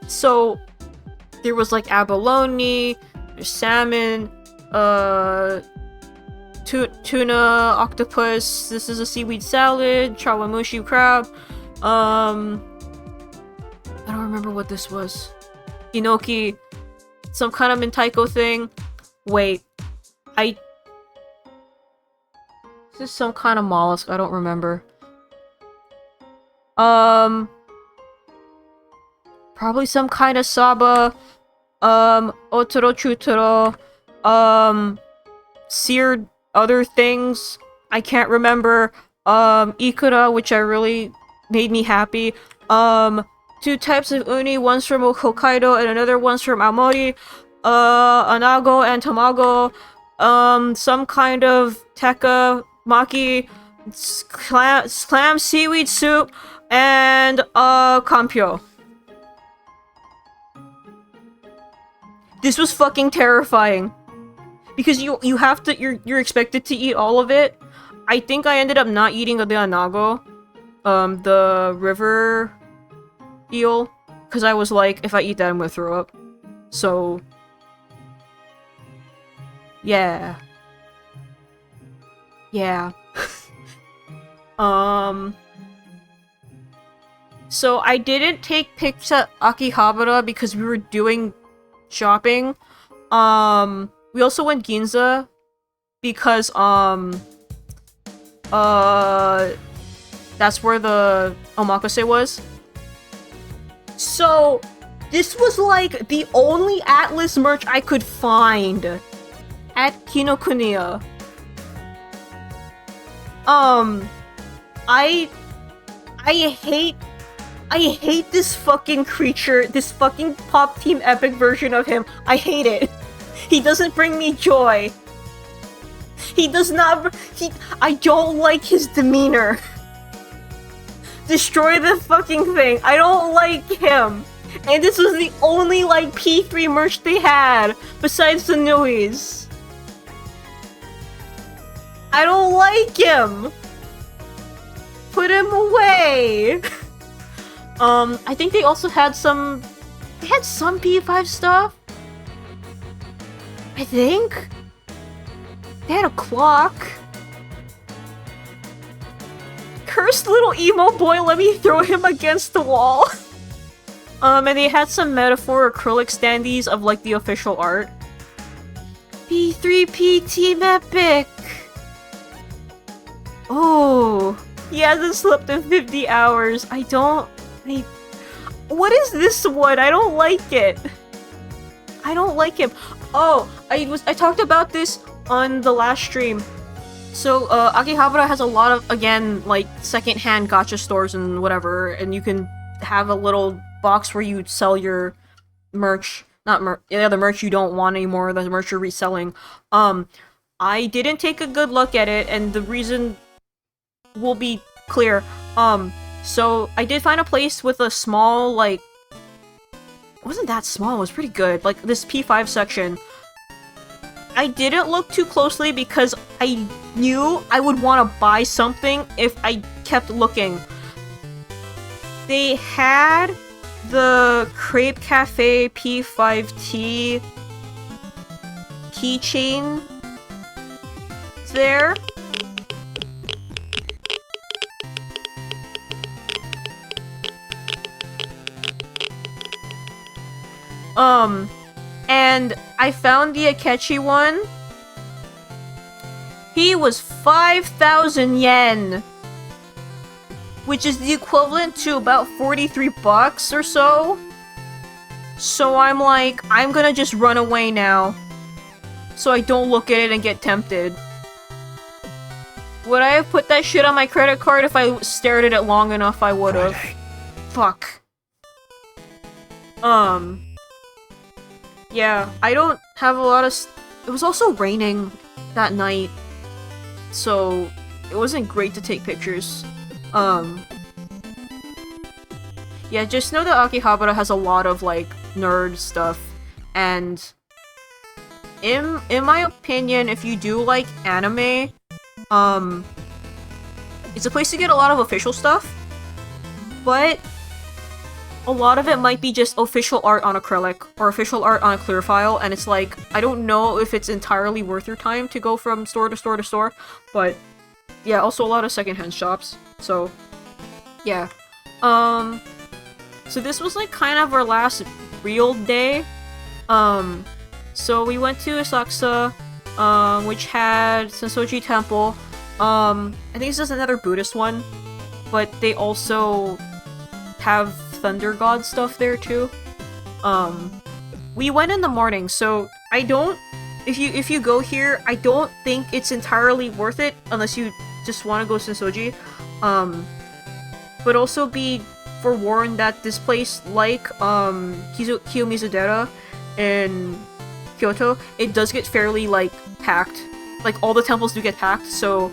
So, there was, like, abalone, there's salmon, tuna, octopus, this is a seaweed salad, chawamushi crab, I don't remember what this was. Enoki, some kind of mentaiko thing. Wait, this is some kind of mollusk, I don't remember. Probably some kind of saba, otoro chutoro, seared other things, I can't remember, ikura, which I really made me happy, 2 types of uni, one's from Hokkaido and another one's from Aomori, anago and tamago, some kind of tekka, maki, clam seaweed soup, and kampyo. This was fucking terrifying. Because you have to, you're expected to eat all of it. I think I ended up not eating the anago, the river eel, because I was like, if I eat that, I'm gonna throw up. So, yeah. Yeah. So I didn't take pics at Akihabara because we were doing shopping. We also went Ginza because, that's where the omakase was. So, this was like the only Atlas merch I could find at Kinokuniya. I hate this fucking creature, this fucking Pop Team Epic version of him. I hate it. He doesn't bring me joy. He does not. I don't like his demeanor. Destroy the fucking thing. I don't like him. And this was the only, like, P3 merch they had, besides the Nuis. I don't like him. Put him away. I think they also had some. They had some P5 stuff. I think. They had a clock. Cursed little emo boy, let me throw him against the wall. And they had some metaphor acrylic standees of like the official art. P3P Team Epic. Oh, he hasn't slept in 50 hours. What is this one? I don't like it. I don't like him. Oh, I talked about this on the last stream. So, Akihabara has a lot of, again, like, secondhand gacha stores and whatever, and you can have a little box where you sell your merch. The merch you don't want anymore, the merch you're reselling. I didn't take a good look at it, and the reason will be clear. So I did find a place with a small, like, it wasn't that small, it was pretty good, like this P5 section. I didn't look too closely because I knew I would want to buy something if I kept looking. They had the Crepe Cafe P5T keychain there. And I found the Akechi one. He was 5,000 yen, which is the equivalent to about 43 bucks or so. So I'm like, I'm gonna just run away now, so I don't look at it and get tempted. Would I have put that shit on my credit card if I stared at it long enough? I would've. Fuck. Yeah, I don't have a lot of it was also raining that night, so it wasn't great to take pictures. Yeah, just know that Akihabara has a lot of, like, nerd stuff, and in my opinion, if you do like anime, it's a place to get a lot of official stuff, but a lot of it might be just official art on acrylic, or official art on a clear file, and it's like, I don't know if it's entirely worth your time to go from store to store to store, but yeah, also a lot of secondhand shops, so yeah. So this was like kind of our last real day. So we went to Asakusa, which had Sensoji Temple. I think this is another Buddhist one, but they also have Thunder God stuff there too. We went in the morning, so I don't. If you go here, I don't think it's entirely worth it unless you just want to go Sensoji. But also be forewarned that this place, like Kiyomizudera in Kyoto, it does get fairly, like, packed. Like, all the temples do get packed, so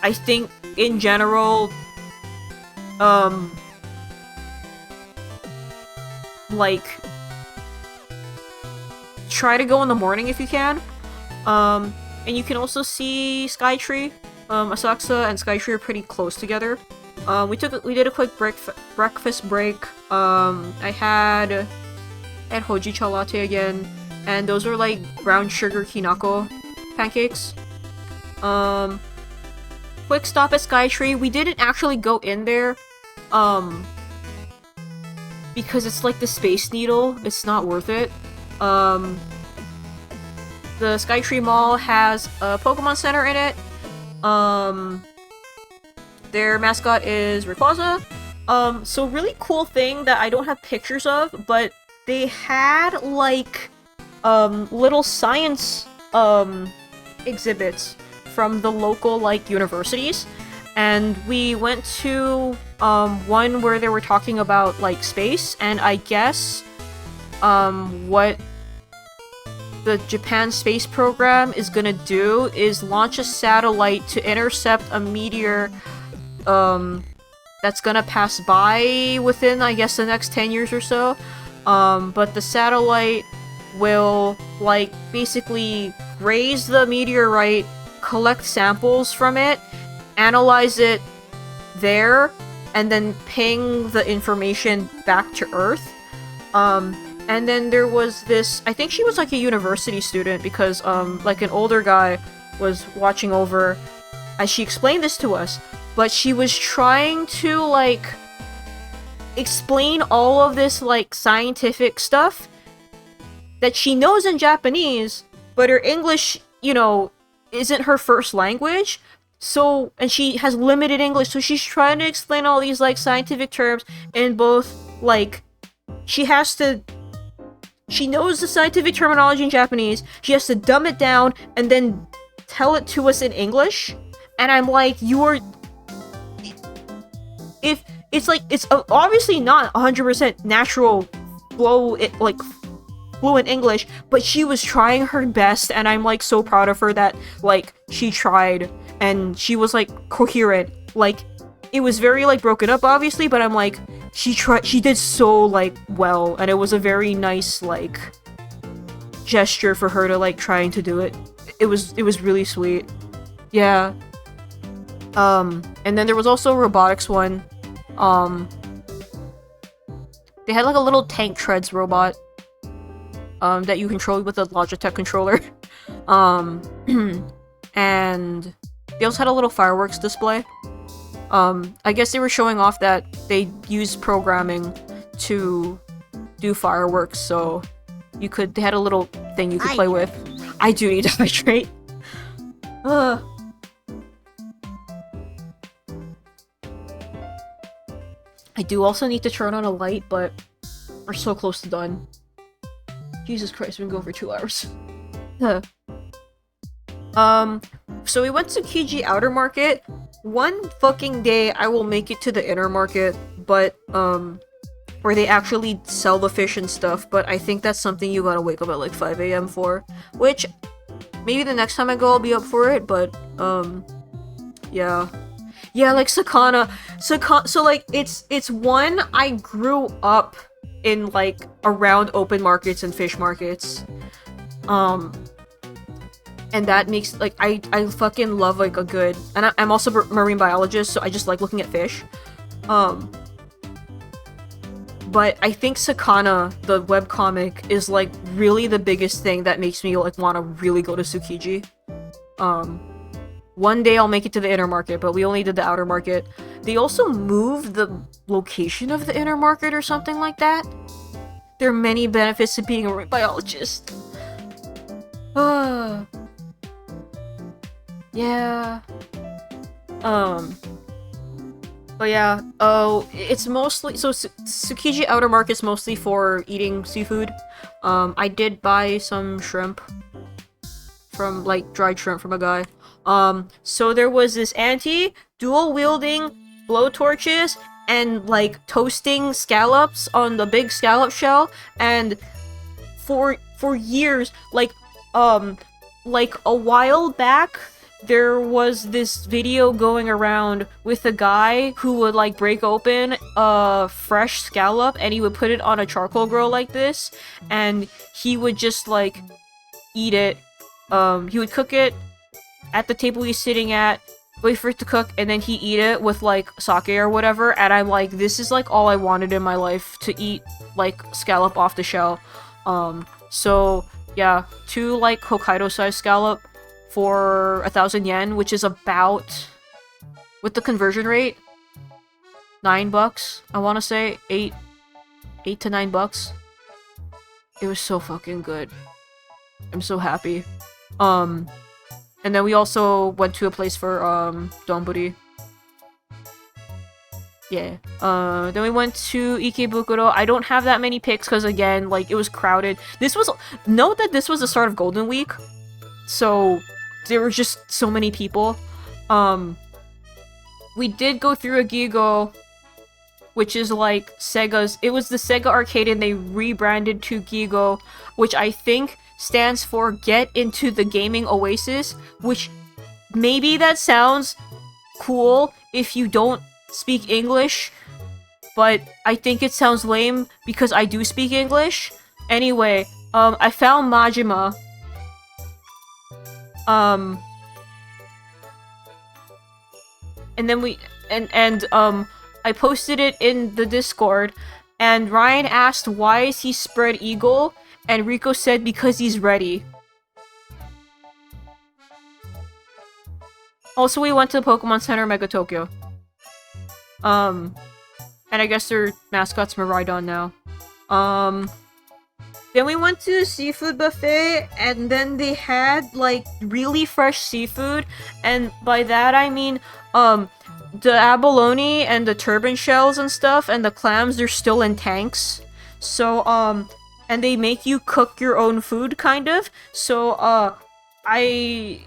I think in general, like, try to go in the morning if you can. And you can also see Skytree. Asakusa and Skytree are pretty close together. We did a quick breakfast break. I had hojicha latte again, and those are like brown sugar kinako pancakes. Quick stop at Skytree. We didn't actually go in there, because it's like the Space Needle. It's not worth it. The Skytree Mall has a Pokemon Center in it. Their mascot is Rayquaza. So really cool thing that I don't have pictures of, but they had like little science exhibits from the local like universities, and we went to one where they were talking about like space, and I guess what the Japan space program is gonna do is launch a satellite to intercept a meteor that's gonna pass by within, I guess, the next 10 years or so. But the satellite will, like, basically raise the meteorite, collect samples from it, analyze it there, and then ping the information back to Earth. And then there was this, I think she was like a university student, because like an older guy was watching over as she explained this to us, but she was trying to like explain all of this like scientific stuff that she knows in Japanese, but her English, you know, isn't her first language. So, and she has limited English, so she's trying to explain all these, like, scientific terms in both, like, she knows the scientific terminology in Japanese, she has to dumb it down, and then tell it to us in English, and I'm like, if, it's like, it's obviously not 100% natural flow, fluent English, but she was trying her best, and I'm, like, so proud of her that, like, she tried, and she was, like, coherent. Like, it was very, like, broken up, obviously, but I'm like, she did so, like, well, and it was a very nice, like, gesture for her to, like, trying to do it. It was really sweet. Yeah. And then there was also a robotics one. They had, like, a little tank treads robot, that you control with a Logitech controller. And they also had a little fireworks display. I guess they were showing off that they use programming to do fireworks, so they had a little thing you could play with. I do need to hydrate. I do also need to turn on a light, but we're so close to done. Jesus Christ, we've been going for 2 hours. So we went to Tsukiji Outer Market. One fucking day I will make it to the Inner Market, but, where they actually sell the fish and stuff, but I think that's something you gotta wake up at, like, 5 a.m. for, which, maybe the next time I go I'll be up for it, but, yeah. Yeah, like, Sakana, so, like, it's one, I grew up in, like, around open markets and fish markets, and that makes, like, I fucking love, like, a good, and I'm also a marine biologist, so I just like looking at fish, but I think Sakana, the webcomic, is, like, really the biggest thing that makes me, like, want to really go to Tsukiji. One day I'll make it to the Inner Market, but we only did the Outer Market. They also moved the location of the Inner Market or something like that. There are many benefits to being a marine biologist. Yeah. But yeah, it's mostly, so Tsukiji Outer Market's mostly for eating seafood. I did buy some shrimp from, like, dried shrimp from a guy. So there was this auntie dual-wielding blowtorches and, like, toasting scallops on the big scallop shell, and for years, like a while back, there was this video going around with a guy who would, like, break open a fresh scallop and he would put it on a charcoal grill like this, and he would just, like, eat it. He would cook it at the table he's sitting at, wait for it to cook, and then he eat it with, like, sake or whatever, and I'm like, this is, like, all I wanted in my life, to eat, like, scallop off the shell. So, yeah, 2, like, Hokkaido-sized scallop for 1,000 yen, which is about, with the conversion rate, $9, I want to say, 8 to $9. It was so fucking good. I'm so happy. And then we also went to a place for, donburi. Yeah. Then we went to Ikebukuro. I don't have that many picks, because again, like, it was crowded. Note that this was the start of Golden Week, so there were just so many people. We did go through a Gigo, which is, like, Sega's, it was the Sega arcade and they rebranded to Gigo, which I think stands for Get Into the Gaming Oasis, which maybe that sounds cool if you don't speak English, but I think it sounds lame because I do speak English. Anyway, I found Majima. And then I posted it in the Discord, and Ryan asked why is he spread eagle, and Rico said because he's ready. Also, we went to the Pokemon Center Mega Tokyo. And I guess their mascot's Miraidon now. Then we went to the seafood buffet, and then they had like really fresh seafood, and by that I mean the abalone and the turban shells and stuff and the clams, they're still in tanks. So and they make you cook your own food kind of. So I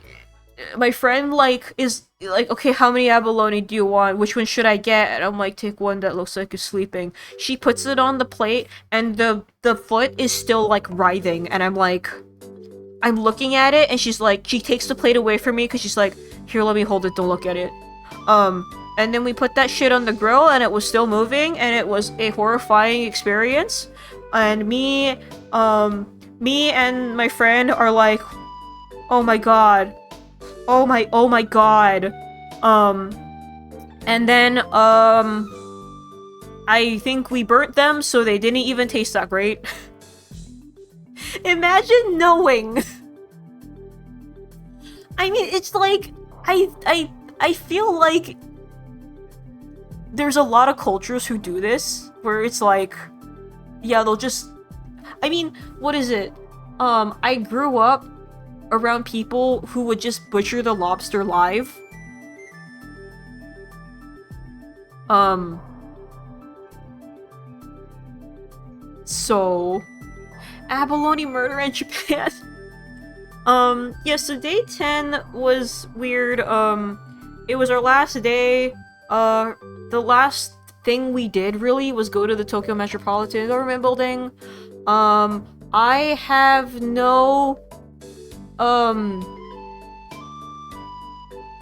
my friend like is like, okay, how many abalone do you want? Which one should I get? And I'm like, take one that looks like it's sleeping. She puts it on the plate, and the foot is still like writhing, and I'm like, I'm looking at it, and she's like, she takes the plate away from me because she's like, here, let me hold it, don't look at it. And then we put that shit on the grill, and it was still moving, and it was a horrifying experience. And me and my friend are like, oh my god. Oh my god. And then, I think we burnt them, so they didn't even taste that great. Imagine knowing. I mean, it's like, I feel like there's a lot of cultures who do this, where it's like, yeah, they'll just, I mean, what is it? I grew up around people who would just butcher the lobster live. So abalone murder in Japan. Yeah, so day 10 was weird. It was our last day. The last thing we did really was go to the Tokyo Metropolitan Government Building. I have no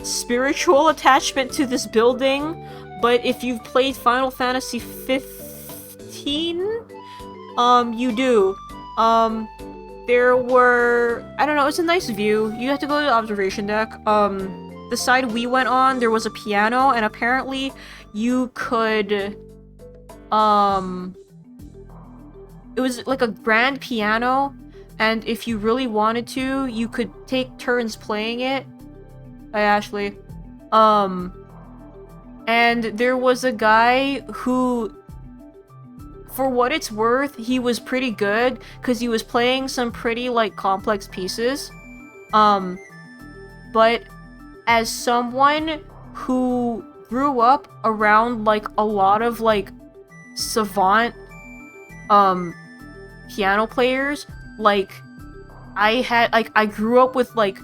spiritual attachment to this building, but if you've played Final Fantasy 15, you do. There were, I don't know, it's a nice view. You have to go to the observation deck. The side we went on, there was a piano, and apparently you could, it was like a grand piano, and if you really wanted to, you could take turns playing it. Hi, Ashley. And there was a guy who, for what it's worth, he was pretty good, because he was playing some pretty, like, complex pieces. But as someone who grew up around, like, a lot of, like, savant, piano players, like, I grew up with, like,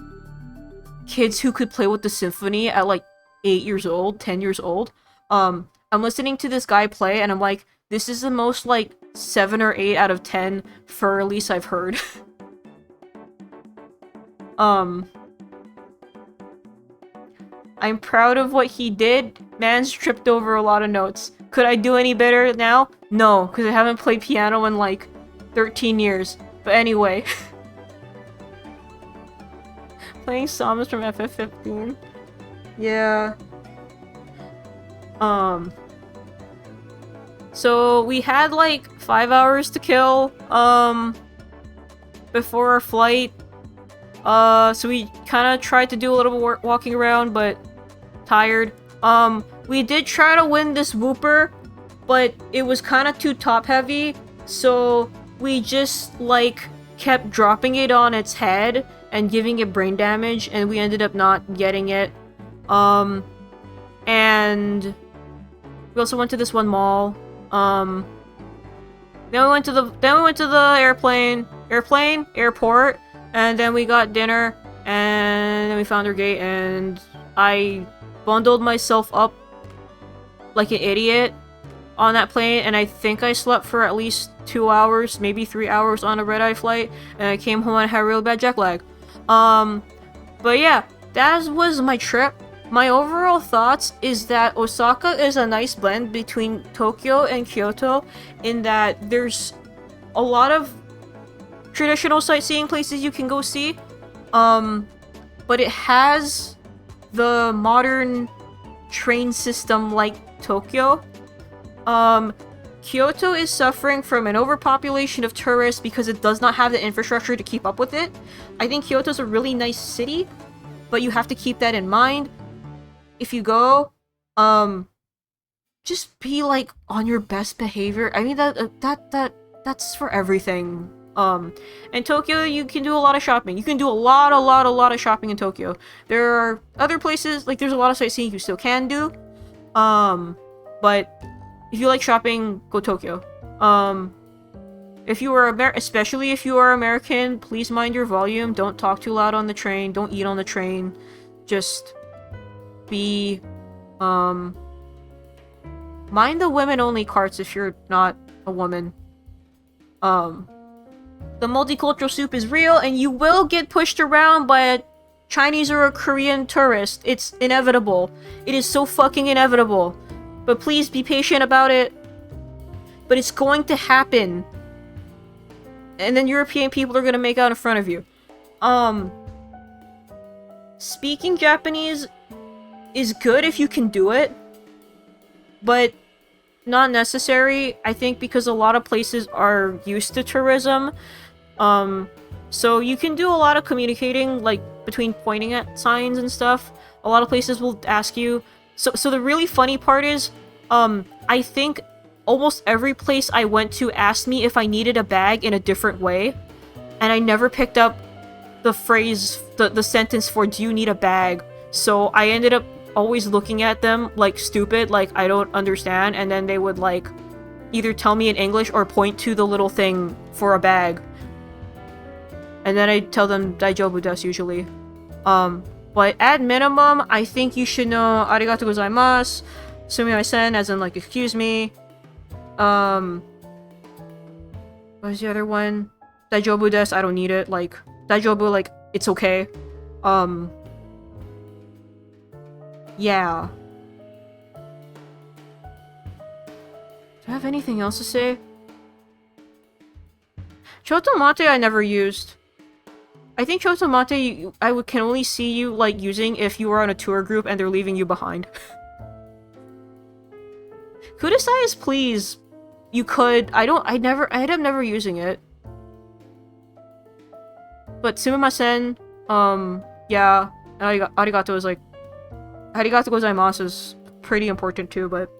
kids who could play with the symphony at, like, 8 years old, 10 years old. I'm listening to this guy play, and I'm like, this is the most, like, 7 or 8 out of 10 for release I've heard. I'm proud of what he did. Man's tripped over a lot of notes. Could I do any better now? No, because I haven't played piano in, like, 13 years. But anyway. Playing Samus from FF15. Yeah. So we had like 5 hours to kill, before our flight. So we kind of tried to do a little bit walking around, but tired. We did try to win this Wooper, but it was kind of too top heavy, so we just like kept dropping it on its head and giving it brain damage, and we ended up not getting it. And we also went to this one mall. Then we went to the airport, and then we got dinner, and then we found our gate, and I bundled myself up like an idiot on that plane, and I think I slept for at least 2 hours, maybe 3 hours on a red-eye flight, and I came home and I had real bad jet lag. But yeah, that was my trip. My overall thoughts is that Osaka is a nice blend between Tokyo and Kyoto, in that there's a lot of traditional sightseeing places you can go see, but it has the modern train system like Tokyo. Kyoto is suffering from an overpopulation of tourists because it does not have the infrastructure to keep up with it. I think Kyoto's a really nice city, but you have to keep that in mind. If you go, just be like on your best behavior. I mean that's for everything. In Tokyo, you can do a lot of shopping. You can do a lot of shopping in Tokyo. There are other places, like there's a lot of sightseeing you still can do. But if you like shopping, go Tokyo. If you are especially if you are American, please mind your volume. Don't talk too loud on the train. Don't eat on the train. Just be, mind the women-only carts if you're not a woman. The multicultural soup is real, and you will get pushed around by a Chinese or a Korean tourist. It's inevitable. It is so fucking inevitable. But please be patient about it. But it's going to happen. And then European people are gonna make out in front of you. Speaking Japanese is good if you can do it. But not necessary, I think, because a lot of places are used to tourism. So you can do a lot of communicating, like, between pointing at signs and stuff. A lot of places will ask you. So the really funny part is, I think almost every place I went to asked me if I needed a bag in a different way. And I never picked up the phrase, the sentence for, do you need a bag? So I ended up always looking at them like stupid, like I don't understand, and then they would like either tell me in English or point to the little thing for a bag. And then I tell them daijoubu desu usually. But at minimum, I think you should know arigatou gozaimasu, sumimasen, as in like excuse me. What was the other one? Daijoubu desu, I don't need it. Like daijoubu, like it's okay. Yeah. Do I have anything else to say? Chotomate I never used. I think Chotomate can only see you like using if you are on a tour group and they're leaving you behind. Kudasai is please. You could. I end up never using it. But sumimasen, yeah. Arigato is like arigatou gozaimasu is pretty important too, but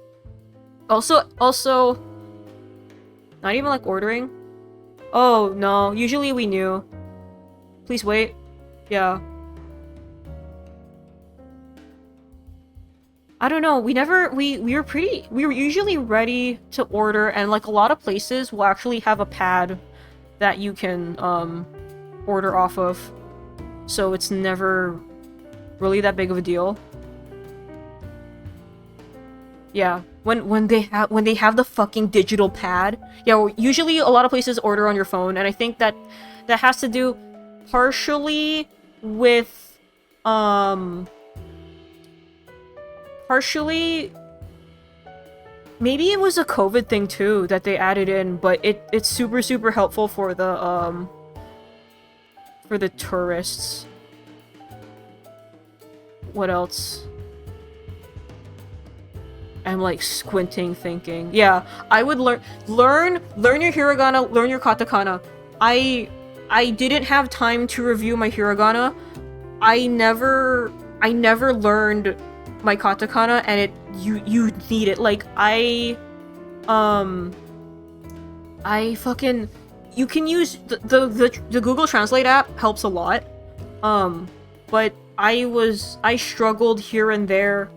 also not even like ordering. Oh no, usually we knew. Please wait. Yeah. I don't know, we were usually ready to order, and like a lot of places will actually have a pad that you can order off of. So it's never really that big of a deal. Yeah, when they have the fucking digital pad. Yeah, usually a lot of places order on your phone, and I think that has to do partially with maybe it was a COVID thing too that they added in, but it's super helpful for the tourists. What else? I'm like squinting thinking. Yeah, I would learn your hiragana, learn your katakana. I didn't have time to review my hiragana. I never learned my katakana, and you need it. Like I fucking, you can use the Google Translate app helps a lot. But I struggled here and there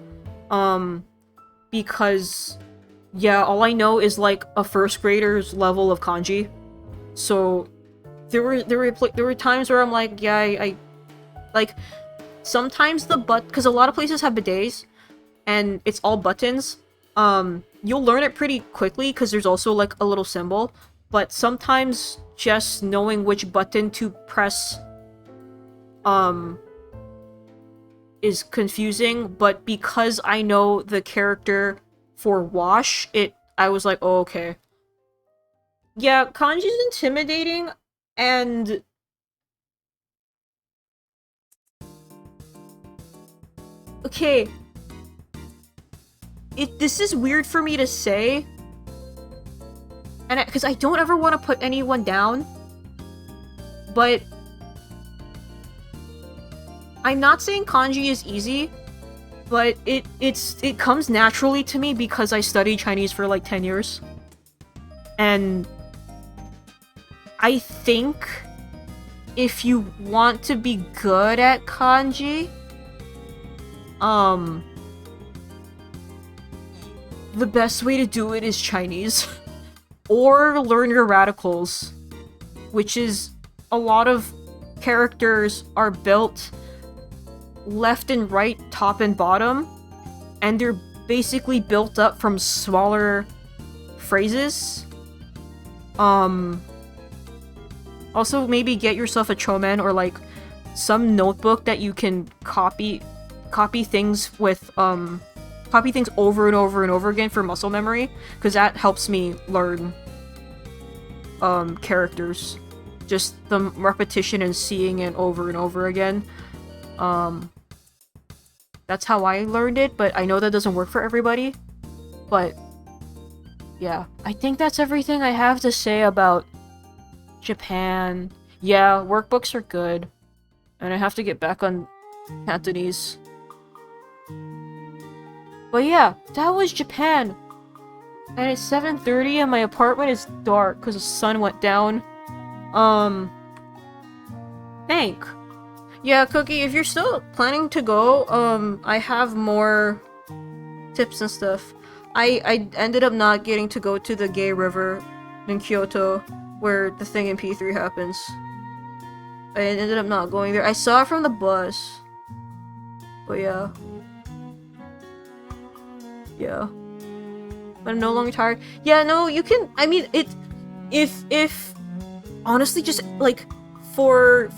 because yeah, all I know is like a first grader's level of kanji. So there were times where I'm like, yeah, I like sometimes because a lot of places have bidets and it's all buttons. You'll learn it pretty quickly because there's also like a little symbol, but sometimes just knowing which button to press is confusing. But because I know the character for wash, I was like, oh, okay. Yeah, kanji's intimidating, and okay, this is weird for me to say, and because I don't ever want to put anyone down, but I'm not saying kanji is easy, but it comes naturally to me because I studied Chinese for like 10 years, and I think if you want to be good at kanji, the best way to do it is Chinese. Or learn your radicals, which is a lot of characters are built left and right, top and bottom, and they're basically built up from smaller phrases. Also maybe get yourself a chomen or like some notebook that you can copy things with, copy things over and over and over again for muscle memory, because that helps me learn characters. Just the repetition and seeing it over and over again. That's how I learned it, but I know that doesn't work for everybody. But yeah, I think that's everything I have to say about Japan. Yeah, workbooks are good. And I have to get back on Cantonese. But yeah, that was Japan. And it's 7:30 and my apartment is dark because the sun went down. Thank. Yeah, Cookie, if you're still planning to go, I have more tips and stuff. I ended up not getting to go to the gay river in Kyoto where the thing in P3 happens. I ended up not going there. I saw it from the bus. But yeah. Yeah. But I'm no longer tired. Yeah, no, you can, I mean, it, if, honestly, just, like, for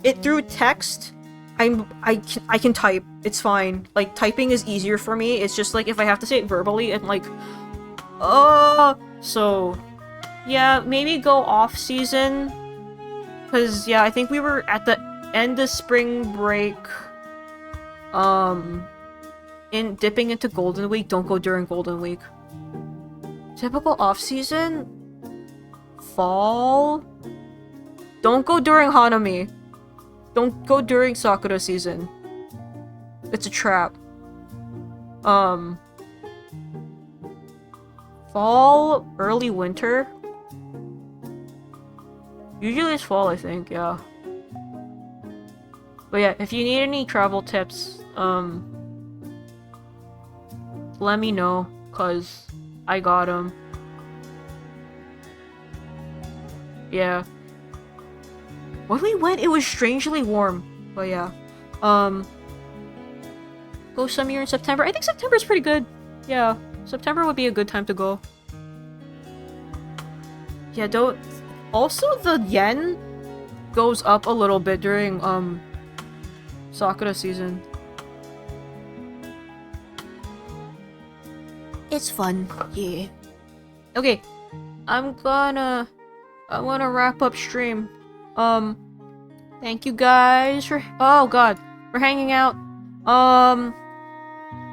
it through text, I can type. It's fine. Like, typing is easier for me. It's just, like, if I have to say it verbally, and, like, so, yeah, maybe go off-season. Because, yeah, I think we were at the end of spring break, in dipping into Golden Week. Don't go during Golden Week. Typical off-season? Fall? Don't go during Hanami. Don't go during Sakura season. It's a trap. Fall? Early winter? Usually it's fall, I think, yeah. But yeah, if you need any travel tips, let me know, cause I got them. Yeah. When we went, it was strangely warm. But yeah. Go some year in September. I think September's pretty good. Yeah. September would be a good time to go. Yeah, don't... Also, the yen goes up a little bit during, Sakura season. It's fun. Yeah. Okay. I'm gonna wrap up stream. Thank you guys for for hanging out.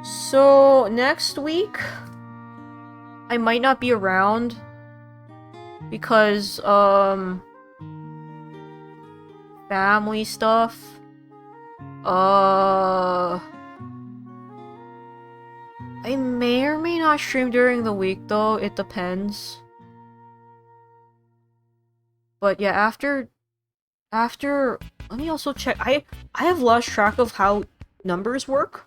So next week I might not be around because family stuff. I may or may not stream during the week though, it depends. But yeah, after let me also check. I have lost track of how numbers work.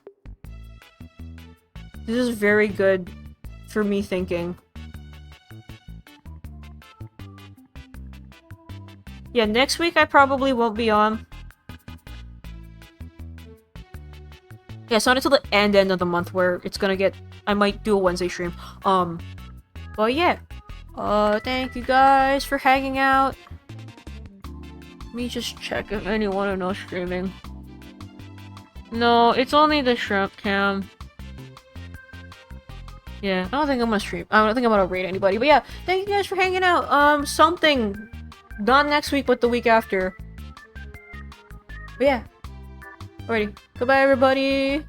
This is very good for me thinking. Yeah, next week I probably won't be on. Yeah, it's not until the end of the month where it's gonna get... I might do a Wednesday stream. But yeah. Thank you guys for hanging out. Let me just check if anyone knows streaming. No, it's only the shrimp cam. Yeah, I don't think I'm gonna stream. I don't think I'm gonna raid anybody. But yeah, thank you guys for hanging out. Something. Not next week, but the week after. But yeah. Alrighty. Goodbye, everybody.